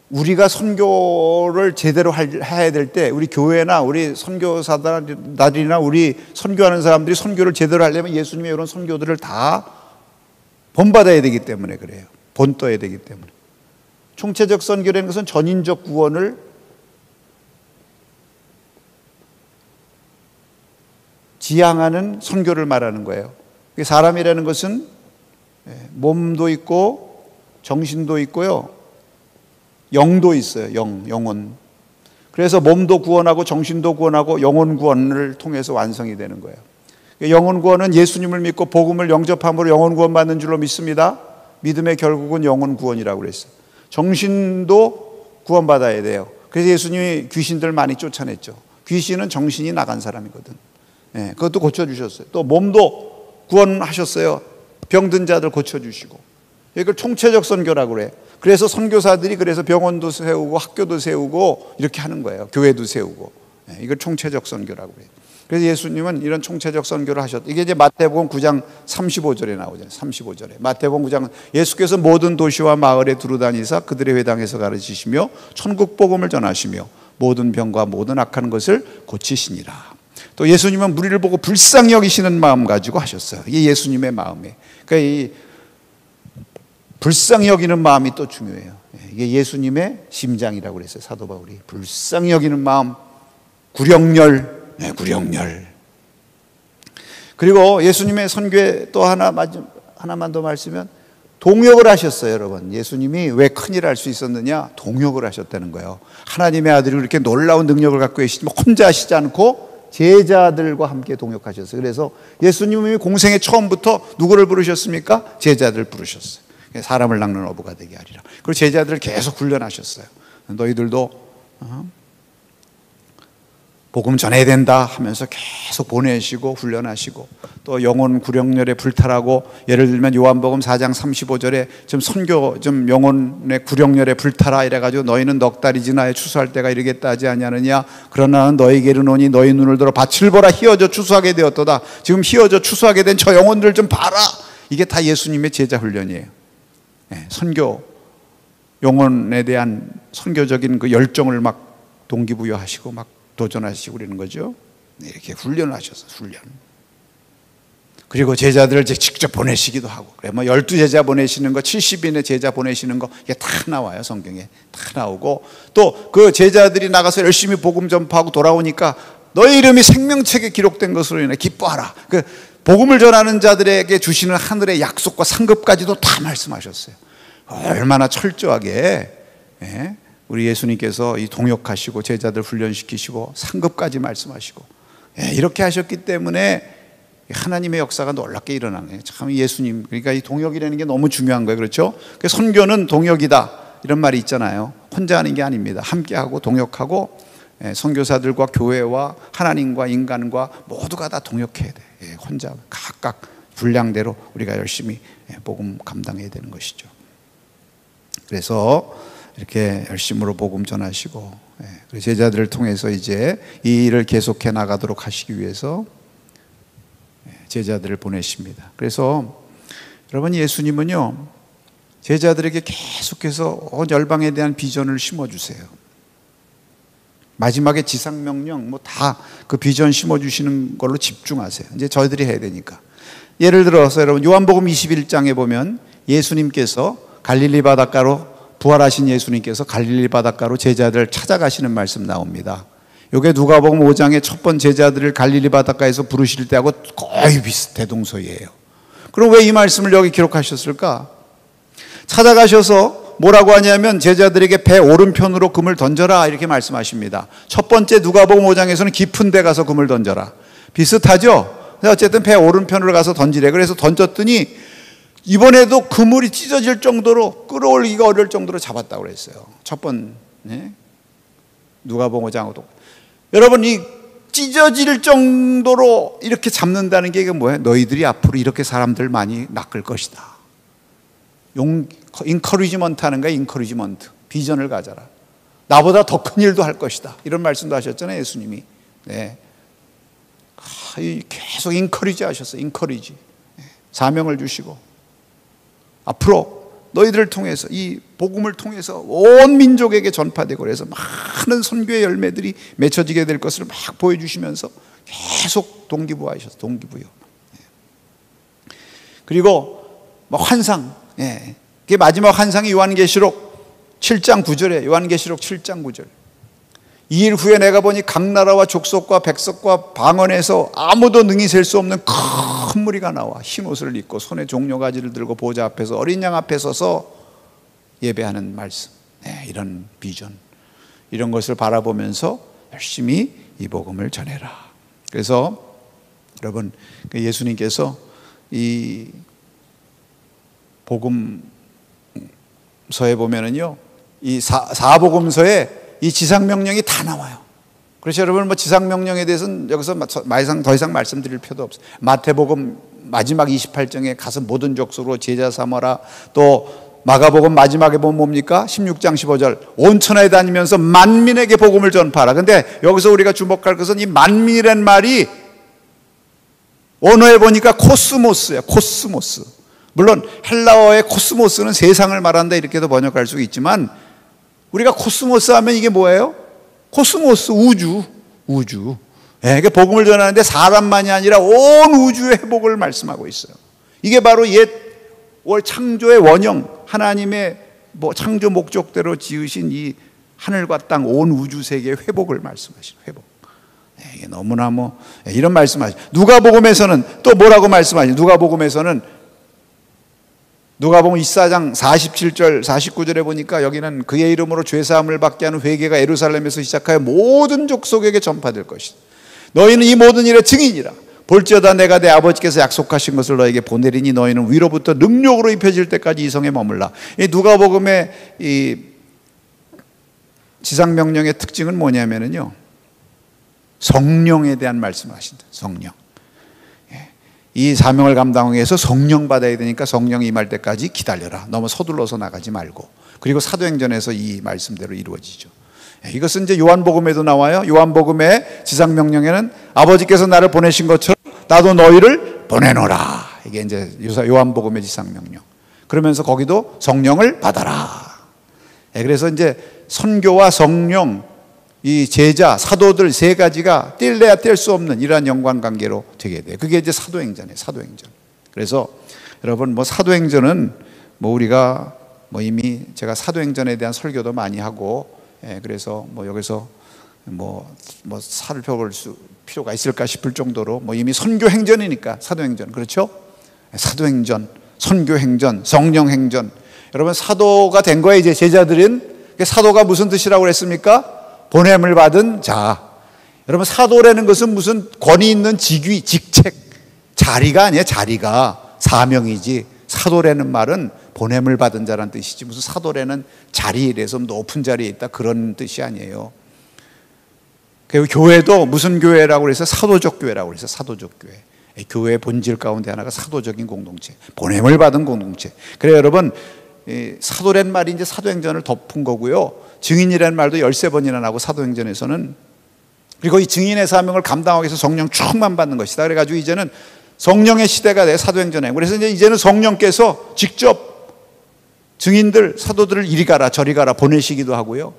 우리가 선교를 제대로 해야 될 때, 우리 교회나 우리 선교사들이나 우리 선교하는 사람들이 선교를 제대로 하려면 예수님의 이런 선교들을 다 본받아야 되기 때문에 그래요. 본떠야 되기 때문에. 총체적 선교라는 것은 전인적 구원을 지향하는 선교를 말하는 거예요. 사람이라는 것은 몸도 있고 정신도 있고요, 영도 있어요. 영혼. 그래서 몸도 구원하고 정신도 구원하고 영혼 구원을 통해서 완성이 되는 거예요. 영혼 구원은 예수님을 믿고 복음을 영접함으로 영혼 구원 받는 줄로 믿습니다. 믿음의 결국은 영혼 구원이라고 그랬어요. 정신도 구원받아야 돼요. 그래서 예수님이 귀신들 많이 쫓아냈죠. 귀신은 정신이 나간 사람이거든. 그것도 고쳐주셨어요. 또 몸도 구원하셨어요. 병든 자들 고쳐주시고. 이걸 총체적 선교라고 그래요. 그래서 선교사들이 그래서 병원도 세우고 학교도 세우고 이렇게 하는 거예요. 교회도 세우고. 이걸 총체적 선교라고 그래요. 그래서 예수님은 이런 총체적 선교를 하셨다. 이게 이제 마태복음 9장 35절에 나오잖아요. 35절에. 마태복음 9장, 예수께서 모든 도시와 마을에 두루다니사 그들의 회당에서 가르치시며 천국 복음을 전하시며 모든 병과 모든 악한 것을 고치시니라. 또 예수님은 무리를 보고 불쌍히 여기시는 마음 가지고 하셨어요. 이게 예수님의 마음이에요. 그러니까 이 불쌍히 여기는 마음이 또 중요해요. 이게 예수님의 심장이라고 그랬어요. 사도 바울이 불쌍히 여기는 마음, 구령열, 네, 구령열. 그리고 예수님의 선교에 또 하나만 더 말씀하면 동역을 하셨어요, 여러분. 예수님이 왜 큰일을 할 수 있었느냐? 동역을 하셨다는 거예요. 하나님의 아들이 그렇게 놀라운 능력을 갖고 계시지만 혼자 하시지 않고 제자들과 함께 동역하셨어요. 그래서 예수님이 공생의 처음부터 누구를 부르셨습니까? 제자들 부르셨어요. 사람을 낚는 어부가 되게 하리라. 그리고 제자들을 계속 훈련하셨어요. 너희들도 복음 전해야 된다 하면서 계속 보내시고 훈련하시고, 또 영혼 구령열에 불타라고, 예를 들면 요한복음 4장 35절에 좀 선교 좀 영혼의 구령열에 불타라 이래가지고 너희는 넉 달이 지나야 추수할 때가 이르겠다 하지 아니하느냐. 그러나 나는 너희에게 이르노니 너희 눈을 들어 밭을 보라. 희어져 추수하게 되었도다. 지금 희어져 추수하게 된 저 영혼들 좀 봐라. 이게 다 예수님의 제자 훈련이에요. 네, 선교 영혼에 대한 선교적인 그 열정을 막 동기부여하시고 막 도전하시고 그러는 거죠. 네, 이렇게 훈련을 하셔서 훈련. 그리고 제자들을 직접 보내시기도 하고, 그래 뭐 12제자 보내시는 거, 70인의 제자 보내시는 거, 이게 다 나와요. 성경에 다 나오고, 또 그 제자들이 나가서 열심히 복음 전파하고 돌아오니까 너희 이름이 생명책에 기록된 것으로 인해 기뻐하라. 그 복음을 전하는 자들에게 주시는 하늘의 약속과 상급까지도 다 말씀하셨어요. 얼마나 철저하게, 예? 우리 예수님께서 이 동역하시고 제자들 훈련시키시고 상급까지 말씀하시고, 예, 이렇게 하셨기 때문에 하나님의 역사가 놀랍게 일어난 거예요. 참 예수님, 그러니까 이 동역이라는 게 너무 중요한 거예요. 그렇죠? 선교는 동역이다 이런 말이 있잖아요. 혼자 하는 게 아닙니다. 함께하고 동역하고, 예, 선교사들과 교회와 하나님과 인간과 모두가 다 동역해야 돼. 예, 혼자 각각 분량대로 우리가 열심히 복음 감당해야 되는 것이죠. 그래서 이렇게 열심으로 복음 전하시고, 제자들을 통해서 이제 이 일을 계속해 나가도록 하시기 위해서 제자들을 보내십니다. 그래서 여러분, 예수님은요 제자들에게 계속해서 온 열방에 대한 비전을 심어주세요. 마지막에 지상명령 뭐 다 그 비전 심어주시는 걸로 집중하세요. 이제 저희들이 해야 되니까. 예를 들어서 여러분, 요한복음 21장에 보면 예수님께서 갈릴리 바닷가로, 부활하신 예수님께서 갈릴리 바닷가로 제자들 찾아가시는 말씀 나옵니다. 이게 누가복음 5장에 첫 번 제자들을 갈릴리 바닷가에서 부르실 때하고 거의 대동소이해요. 그럼 왜 이 말씀을 여기 기록하셨을까? 찾아가셔서 뭐라고 하냐면 제자들에게 배 오른편으로 금을 던져라 이렇게 말씀하십니다. 첫 번째 누가복음 5장에서는 깊은 데 가서 금을 던져라. 비슷하죠? 어쨌든 배 오른편으로 가서 던지래. 그래서 던졌더니 이번에도 그물이 찢어질 정도로, 끌어올리기가 어려울 정도로 잡았다고 그랬어요. 첫 번, 네? 누가복음 5장하고도. 여러분, 이 찢어질 정도로 이렇게 잡는다는 게 이게 뭐예요? 너희들이 앞으로 이렇게 사람들 많이 낚을 것이다. 인커리지먼트 하는 거야. 인커리지먼트. 비전을 가져라. 나보다 더 큰 일도 할 것이다. 이런 말씀도 하셨잖아요, 예수님이. 네. 계속 인커리지 하셨어요. 인커리지. 사명을 주시고, 앞으로 너희들을 통해서, 이 복음을 통해서 온 민족에게 전파되고, 그래서 많은 선교의 열매들이 맺혀지게 될 것을 막 보여주시면서 계속 동기부여하셨어요. 동기부여. 그리고 환상, 그게 마지막 환상이 요한계시록 7장 9절에, 요한계시록 7장 9절. 2일 후에 내가 보니 각 나라와 족속과 백석과 방언에서 아무도 능히 셀 수 없는 큰 무리가 나와 흰옷을 입고 손에 종려가지를 들고 보좌 앞에서 어린 양 앞에 서서 예배하는 말씀. 이런 비전, 이런 것을 바라보면서 열심히 이 복음을 전해라. 그래서 여러분, 예수님께서 이 복음서에 보면은요, 이 사복음서에 이 지상명령이 다 나와요. 그래서 여러분, 지상명령에 대해서는 여기서 더 이상 말씀드릴 필요도 없어요. 마태복음 마지막 28장에 가서 모든 족속으로 제자 삼아라. 또 마가복음 마지막에 보면 뭡니까? 16장 15절. 온 천하에 다니면서 만민에게 복음을 전파하라. 근데 여기서 우리가 주목할 것은 이 만민이라는 말이 원어에 보니까 코스모스예요. 코스모스. 물론 헬라어의 코스모스는 세상을 말한다 이렇게도 번역할 수 있지만, 우리가 코스모스 하면 이게 뭐예요? 코스모스, 우주. 이게 복음을 전하는데 사람만이 아니라 온 우주의 회복을 말씀하고 있어요. 이게 바로 옛 창조의 원형, 하나님의 창조 목적대로 지으신 이 하늘과 땅 온 우주 세계의 회복을 말씀하시는 회복. 이게 너무나 이런 말씀하죠. 누가복음에서는 또 뭐라고 말씀하죠? 누가복음 24장 47절 49절에 보니까 여기는 그의 이름으로 죄사함을 받게 하는 회개가 예루살렘에서 시작하여 모든 족속에게 전파될 것이다. 너희는 이 모든 일의 증인이라. 볼지어다 내가 내 아버지께서 약속하신 것을 너에게 보내리니 너희는 위로부터 능력으로 입혀질 때까지 이 성에 머물라. 이 누가복음의 이 지상명령의 특징은 뭐냐면요, 성령에 대한 말씀하신다. 성령. 이 사명을 감당하기 위해서 성령 받아야 되니까 성령이 임할 때까지 기다려라. 너무 서둘러서 나가지 말고. 그리고 사도행전에서 이 말씀대로 이루어지죠. 이것은 이제 요한복음에도 나와요. 요한복음의 지상명령에는 아버지께서 나를 보내신 것처럼 나도 너희를 보내노라. 이게 이제 요한복음의 지상명령. 그러면서 거기도 성령을 받아라. 그래서 이제 선교와 성령, 이 제자, 사도들 세 가지가 뗄래야 뗄 수 없는 이러한 연관관계로 되게 돼요. 그게 이제 사도행전이에요. 사도행전. 그래서 여러분 사도행전은 우리가 이미 제가 사도행전에 대한 설교도 많이 하고, 그래서 여기서 살펴볼 필요가 있을까 싶을 정도로 이미 선교행전이니까 사도행전, 그렇죠? 사도행전, 선교행전, 성령행전. 여러분 사도가 된 거예요. 이제 제자들은. 사도가 무슨 뜻이라고 그랬습니까? 보냄을 받은 자. 여러분 사도라는 것은 무슨 권위 있는 직위, 직책, 자리가 아니에요. 자리가 사명이지. 사도라는 말은 보냄을 받은 자라는 뜻이지, 무슨 사도라는 자리에서 높은 자리에 있다 그런 뜻이 아니에요. 그리고 교회도 무슨 교회라고 그래서 사도적 교회라고 그래서 사도적 교회. 교회의 본질 가운데 하나가 사도적인 공동체, 보냄을 받은 공동체. 그래요 여러분, 사도란 말이 이제 사도행전을 덮은 거고요. 증인이라는 말도 13번이나 나오고 사도행전에서는. 그리고 이 증인의 사명을 감당하기 위해서 성령 충만 받는 것이다. 그래가지고 이제는 성령의 시대가 돼. 사도행전에. 그래서 이제는 성령께서 직접 증인들, 사도들을 이리 가라 저리 가라 보내시기도 하고요.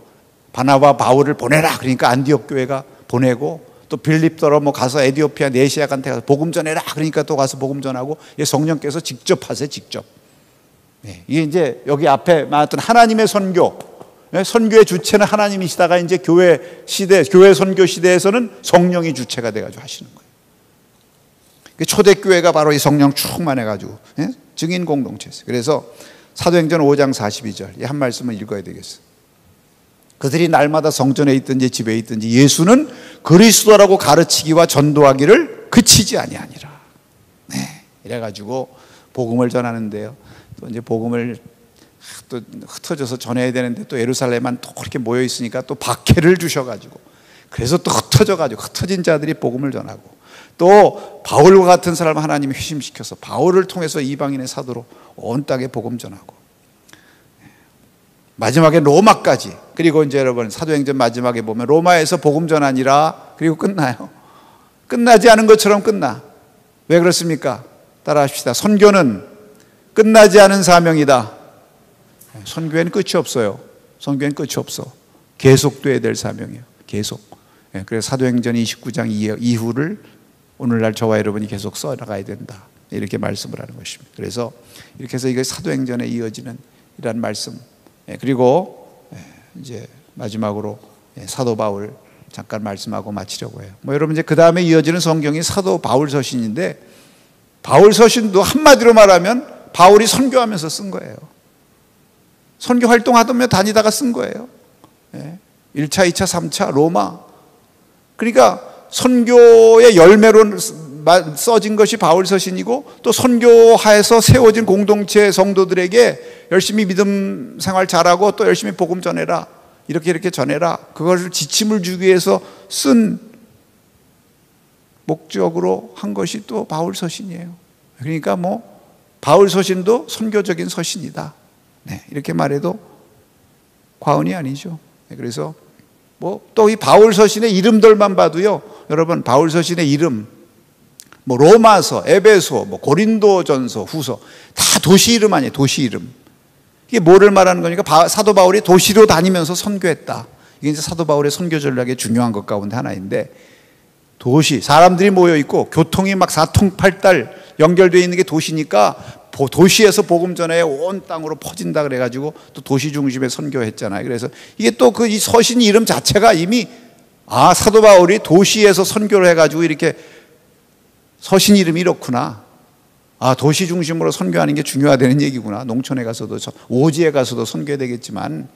바나바 바울을 보내라 그러니까 안디옥 교회가 보내고, 또 빌립더러 가서 에디오피아 네시아한테 가서 복음 전해라 그러니까 또 가서 복음 전하고, 성령께서 직접 하세요. 직접. 이게 이제 여기 앞에 말했던 하나님의 선교, 선교의 주체는 하나님이시다가 이제 교회 시대, 교회 선교 시대에서는 성령이 주체가 돼가지고 하시는 거예요. 초대교회가 바로 이 성령 충만해가지고 증인 공동체였어요. 그래서 사도행전 5장 42절 이 한 말씀을 읽어야 되겠어요. 그들이 날마다 성전에 있든지 집에 있든지 예수는 그리스도라고 가르치기와 전도하기를 그치지 아니하니라. 이래가지고 복음을 전하는데요. 또 이제 복음을 또 흩어져서 전해야 되는데 또 예루살렘만 또 그렇게 모여 있으니까 또 박해를 주셔가지고, 그래서 또 흩어진 자들이 복음을 전하고, 또 바울과 같은 사람을 하나님이 회심시켜서 바울을 통해서 이방인의 사도로 온 땅에 복음 전하고, 마지막에 로마까지. 그리고 이제 여러분 사도행전 마지막에 보면 로마에서 복음 전하니라. 그리고 끝나요. 끝나지 않은 것처럼 끝나. 왜 그렇습니까? 따라합시다. 선교는 끝나지 않은 사명이다. 선교에는 끝이 없어요. 선교에는 끝이 없어. 계속돼야 될 사명이에요. 계속. 그래서 사도행전 29장 이후를 오늘날 저와 여러분이 계속 써나가야 된다. 이렇게 말씀을 하는 것입니다. 그래서 이렇게 해서 이게 사도행전에 이어지는 이런 말씀. 그리고 이제 마지막으로 사도 바울 잠깐 말씀하고 마치려고 해요. 여러분 이제 그 다음에 이어지는 성경이 사도 바울 서신인데, 바울 서신도 한마디로 말하면 바울이 선교하면서 쓴 거예요. 선교 활동하다며 다니다가 쓴 거예요. 1차, 2차, 3차 로마. 그러니까 선교의 열매로 써진 것이 바울 서신이고, 또 선교하에서 세워진 공동체 성도들에게 열심히 믿음 생활 잘하고 또 열심히 복음 전해라, 이렇게 전해라, 그것을 지침을 주기 위해서 쓴 목적으로 한 것이 또 바울 서신이에요. 그러니까 바울 서신도 선교적인 서신이다, 이렇게 말해도 과언이 아니죠. 그래서 또 이 바울 서신의 이름들만 봐도요, 여러분 바울 서신의 이름 로마서, 에베소, 고린도전서, 후서 다 도시 이름 아니에요. 도시 이름. 이게 뭐를 말하는 거니까 사도 바울이 도시로 다니면서 선교했다. 이게 이제 사도 바울의 선교 전략의 중요한 것 가운데 하나인데, 도시, 사람들이 모여 있고 교통이 막 사통팔달 연결되어 있는 게 도시니까 도시에서 복음 전해 온 땅으로 퍼진다 그래가지고 또 도시 중심에 선교했잖아요. 그래서 이게 또 이 서신 이름 자체가 이미 아, 사도 바울이 도시에서 선교를 해가지고 이렇게 서신 이름이 이렇구나. 아, 도시 중심으로 선교하는 게 중요하다는 얘기구나. 농촌에 가서도, 오지에 가서도 선교해야 되겠지만,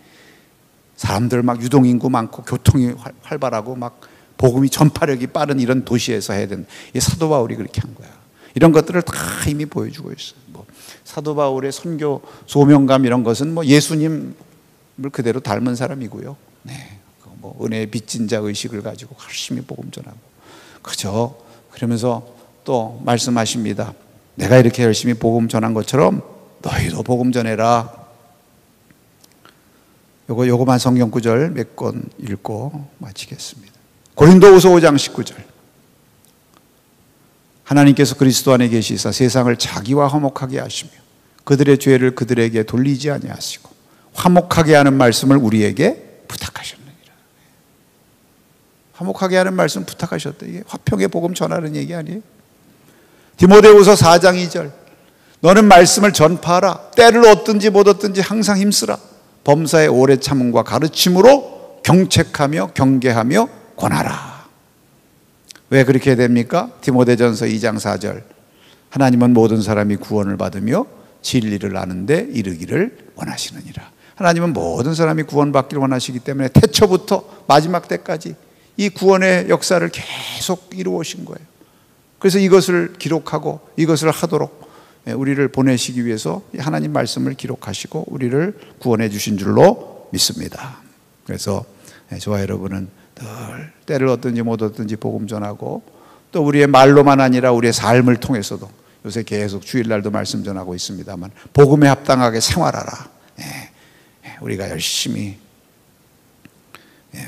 사람들 막 유동인구 많고 교통이 활발하고 막 복음이 전파력이 빠른 이런 도시에서 해야 되는, 이 사도 바울이 그렇게 한 거야. 이런 것들을 다 이미 보여주고 있어요. 뭐 사도 바울의 선교 소명감 이런 것은 뭐 예수님을 그대로 닮은 사람이고요. 네, 뭐 은혜의 빚진 자 의식을 가지고 열심히 복음 전하고, 그죠? 그러면서 또 말씀하십니다. 내가 이렇게 열심히 복음 전한 것처럼 너희도 복음 전해라. 요거만 성경 구절 몇 권 읽고 마치겠습니다. 고린도후서 5장 19절. 하나님께서 그리스도 안에 계시사 세상을 자기와 화목하게 하시며 그들의 죄를 그들에게 돌리지 아니하시고 화목하게 하는 말씀을 우리에게 부탁하셨느니라. 화목하게 하는 말씀 부탁하셨다. 이게 화평의 복음 전하는 얘기 아니에요? 디모데후서 4장 2절. 너는 말씀을 전파하라. 때를 얻든지 못 얻든지 항상 힘쓰라. 범사의 오래 참음과 가르침으로 경책하며 경계하며 권하라. 왜 그렇게 됩니까? 디모데전서 2장 4절. 하나님은 모든 사람이 구원을 받으며 진리를 아는데 이르기를 원하시느니라. 하나님은 모든 사람이 구원받기를 원하시기 때문에 태초부터 마지막 때까지 이 구원의 역사를 계속 이루어오신 거예요. 그래서 이것을 기록하고 이것을 하도록 우리를 보내시기 위해서 하나님 말씀을 기록하시고 우리를 구원해 주신 줄로 믿습니다. 그래서 저와 여러분은 늘 때를 얻든지 못 얻든지 복음 전하고, 또 우리의 말로만 아니라 우리의 삶을 통해서도, 요새 계속 주일날도 말씀 전하고 있습니다만, 복음에 합당하게 생활하라. 우리가 열심히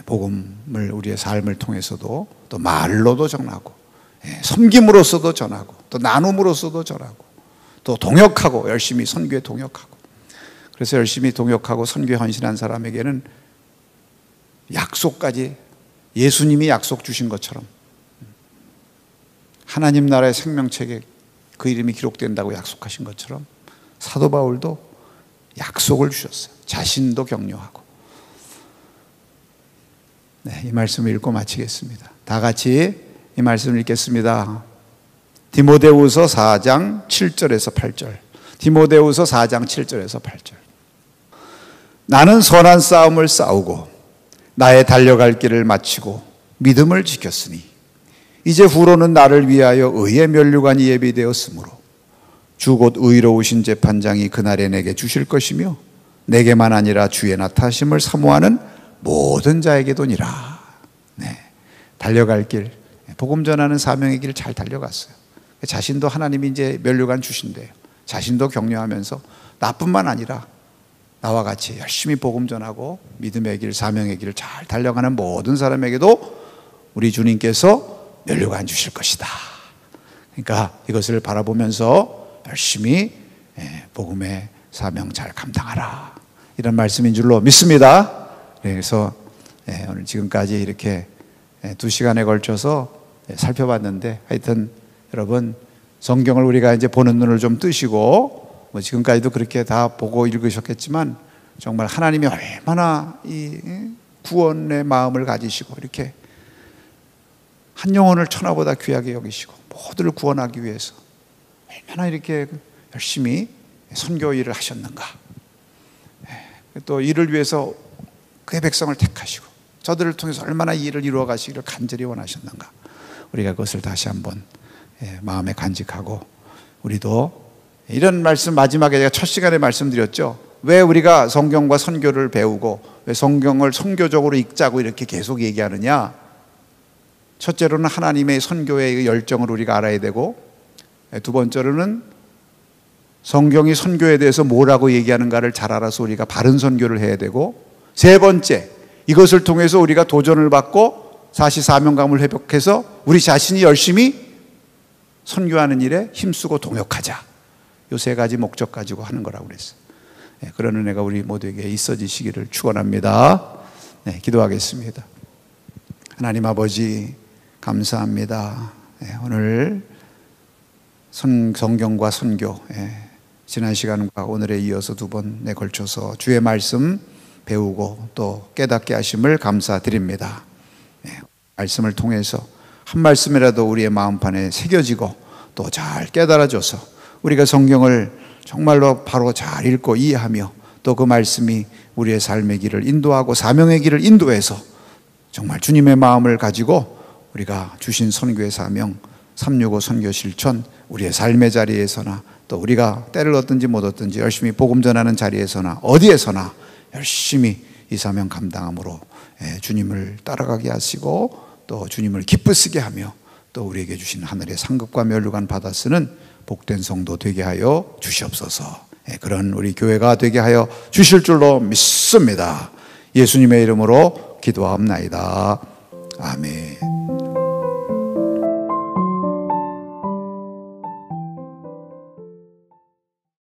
복음을 우리의 삶을 통해서도, 또 말로도 전하고, 섬김으로서도 전하고, 또 나눔으로서도 전하고, 또 동역하고, 열심히 선교에 동역하고. 그래서 열심히 동역하고 선교에 헌신한 사람에게는 약속까지, 예수님이 약속 주신 것처럼 하나님 나라의 생명책에 그 이름이 기록된다고 약속하신 것처럼 사도 바울도 약속을 주셨어요. 자신도 격려하고. 네, 이 말씀을 읽고 마치겠습니다. 다 같이 이 말씀을 읽겠습니다. 디모데후서 4장 7절에서 8절. 디모데후서 4장 7절에서 8절. 나는 선한 싸움을 싸우고 나의 달려갈 길을 마치고 믿음을 지켰으니 이제 후로는 나를 위하여 의의 면류관이 예비되었으므로 주 곧 의로우신 재판장이 그날에 내게 주실 것이며 내게만 아니라 주의 나타심을 사모하는 모든 자에게도니라. 네, 달려갈 길, 복음 전하는 사명의 길을 잘 달려갔어요. 자신도 하나님이 이제 면류관 주신대요. 자신도 격려하면서 나뿐만 아니라 나와 같이 열심히 복음 전하고 믿음의 길, 사명의 길을 잘 달려가는 모든 사람에게도 우리 주님께서 면류관 주실 것이다. 그러니까 이것을 바라보면서 열심히 복음의 사명 잘 감당하라, 이런 말씀인 줄로 믿습니다. 그래서 오늘 지금까지 이렇게 2시간에 걸쳐서 살펴봤는데, 하여튼 여러분 성경을 우리가 이제 보는 눈을 좀 뜨시고, 뭐 지금까지도 그렇게 다 보고 읽으셨겠지만 정말 하나님이 얼마나 이 구원의 마음을 가지시고 이렇게 한 영혼을 천하보다 귀하게 여기시고 모두를 구원하기 위해서 얼마나 이렇게 열심히 선교 일을 하셨는가. 또 이를 위해서 그의 백성을 택하시고 저들을 통해서 얼마나 이 일을 이루어 가시기를 간절히 원하셨는가. 우리가 그것을 다시 한번 마음에 간직하고, 우리도 이런 말씀, 마지막에 제가 첫 시간에 말씀드렸죠. 왜 우리가 성경과 선교를 배우고 왜 성경을 선교적으로 읽자고 이렇게 계속 얘기하느냐. 첫째로는 하나님의 선교의 열정을 우리가 알아야 되고, 두 번째로는 성경이 선교에 대해서 뭐라고 얘기하는가를 잘 알아서 우리가 바른 선교를 해야 되고, 세 번째, 이것을 통해서 우리가 도전을 받고 사시 사명감을 회복해서 우리 자신이 열심히 선교하는 일에 힘쓰고 동역하자. 요 세 가지 목적 가지고 하는 거라고 그랬어요. 그런 은혜가 우리 모두에게 있어지시기를 축원합니다. 기도하겠습니다. 하나님 아버지 감사합니다. 오늘 성경과 선교, 지난 시간과 오늘에 이어서 두 번에 걸쳐서 주의 말씀 배우고 또 깨닫게 하심을 감사드립니다. 말씀을 통해서 한 말씀이라도 우리의 마음판에 새겨지고 또 잘 깨달아져서 우리가 성경을 정말로 바로 잘 읽고 이해하며 또 그 말씀이 우리의 삶의 길을 인도하고 사명의 길을 인도해서 정말 주님의 마음을 가지고 우리가 주신 선교의 사명 365 선교 실천, 우리의 삶의 자리에서나 또 우리가 때를 얻든지 못 얻든지 열심히 복음 전하는 자리에서나 어디에서나 열심히 이 사명 감당함으로 주님을 따라가게 하시고 또 주님을 기쁘시게 하며 또 우리에게 주신 하늘의 상급과 면류관 받아 쓰는 복된 성도 되게 하여 주시옵소서. 그런 우리 교회가 되게 하여 주실 줄로 믿습니다. 예수님의 이름으로 기도하옵나이다. 아멘.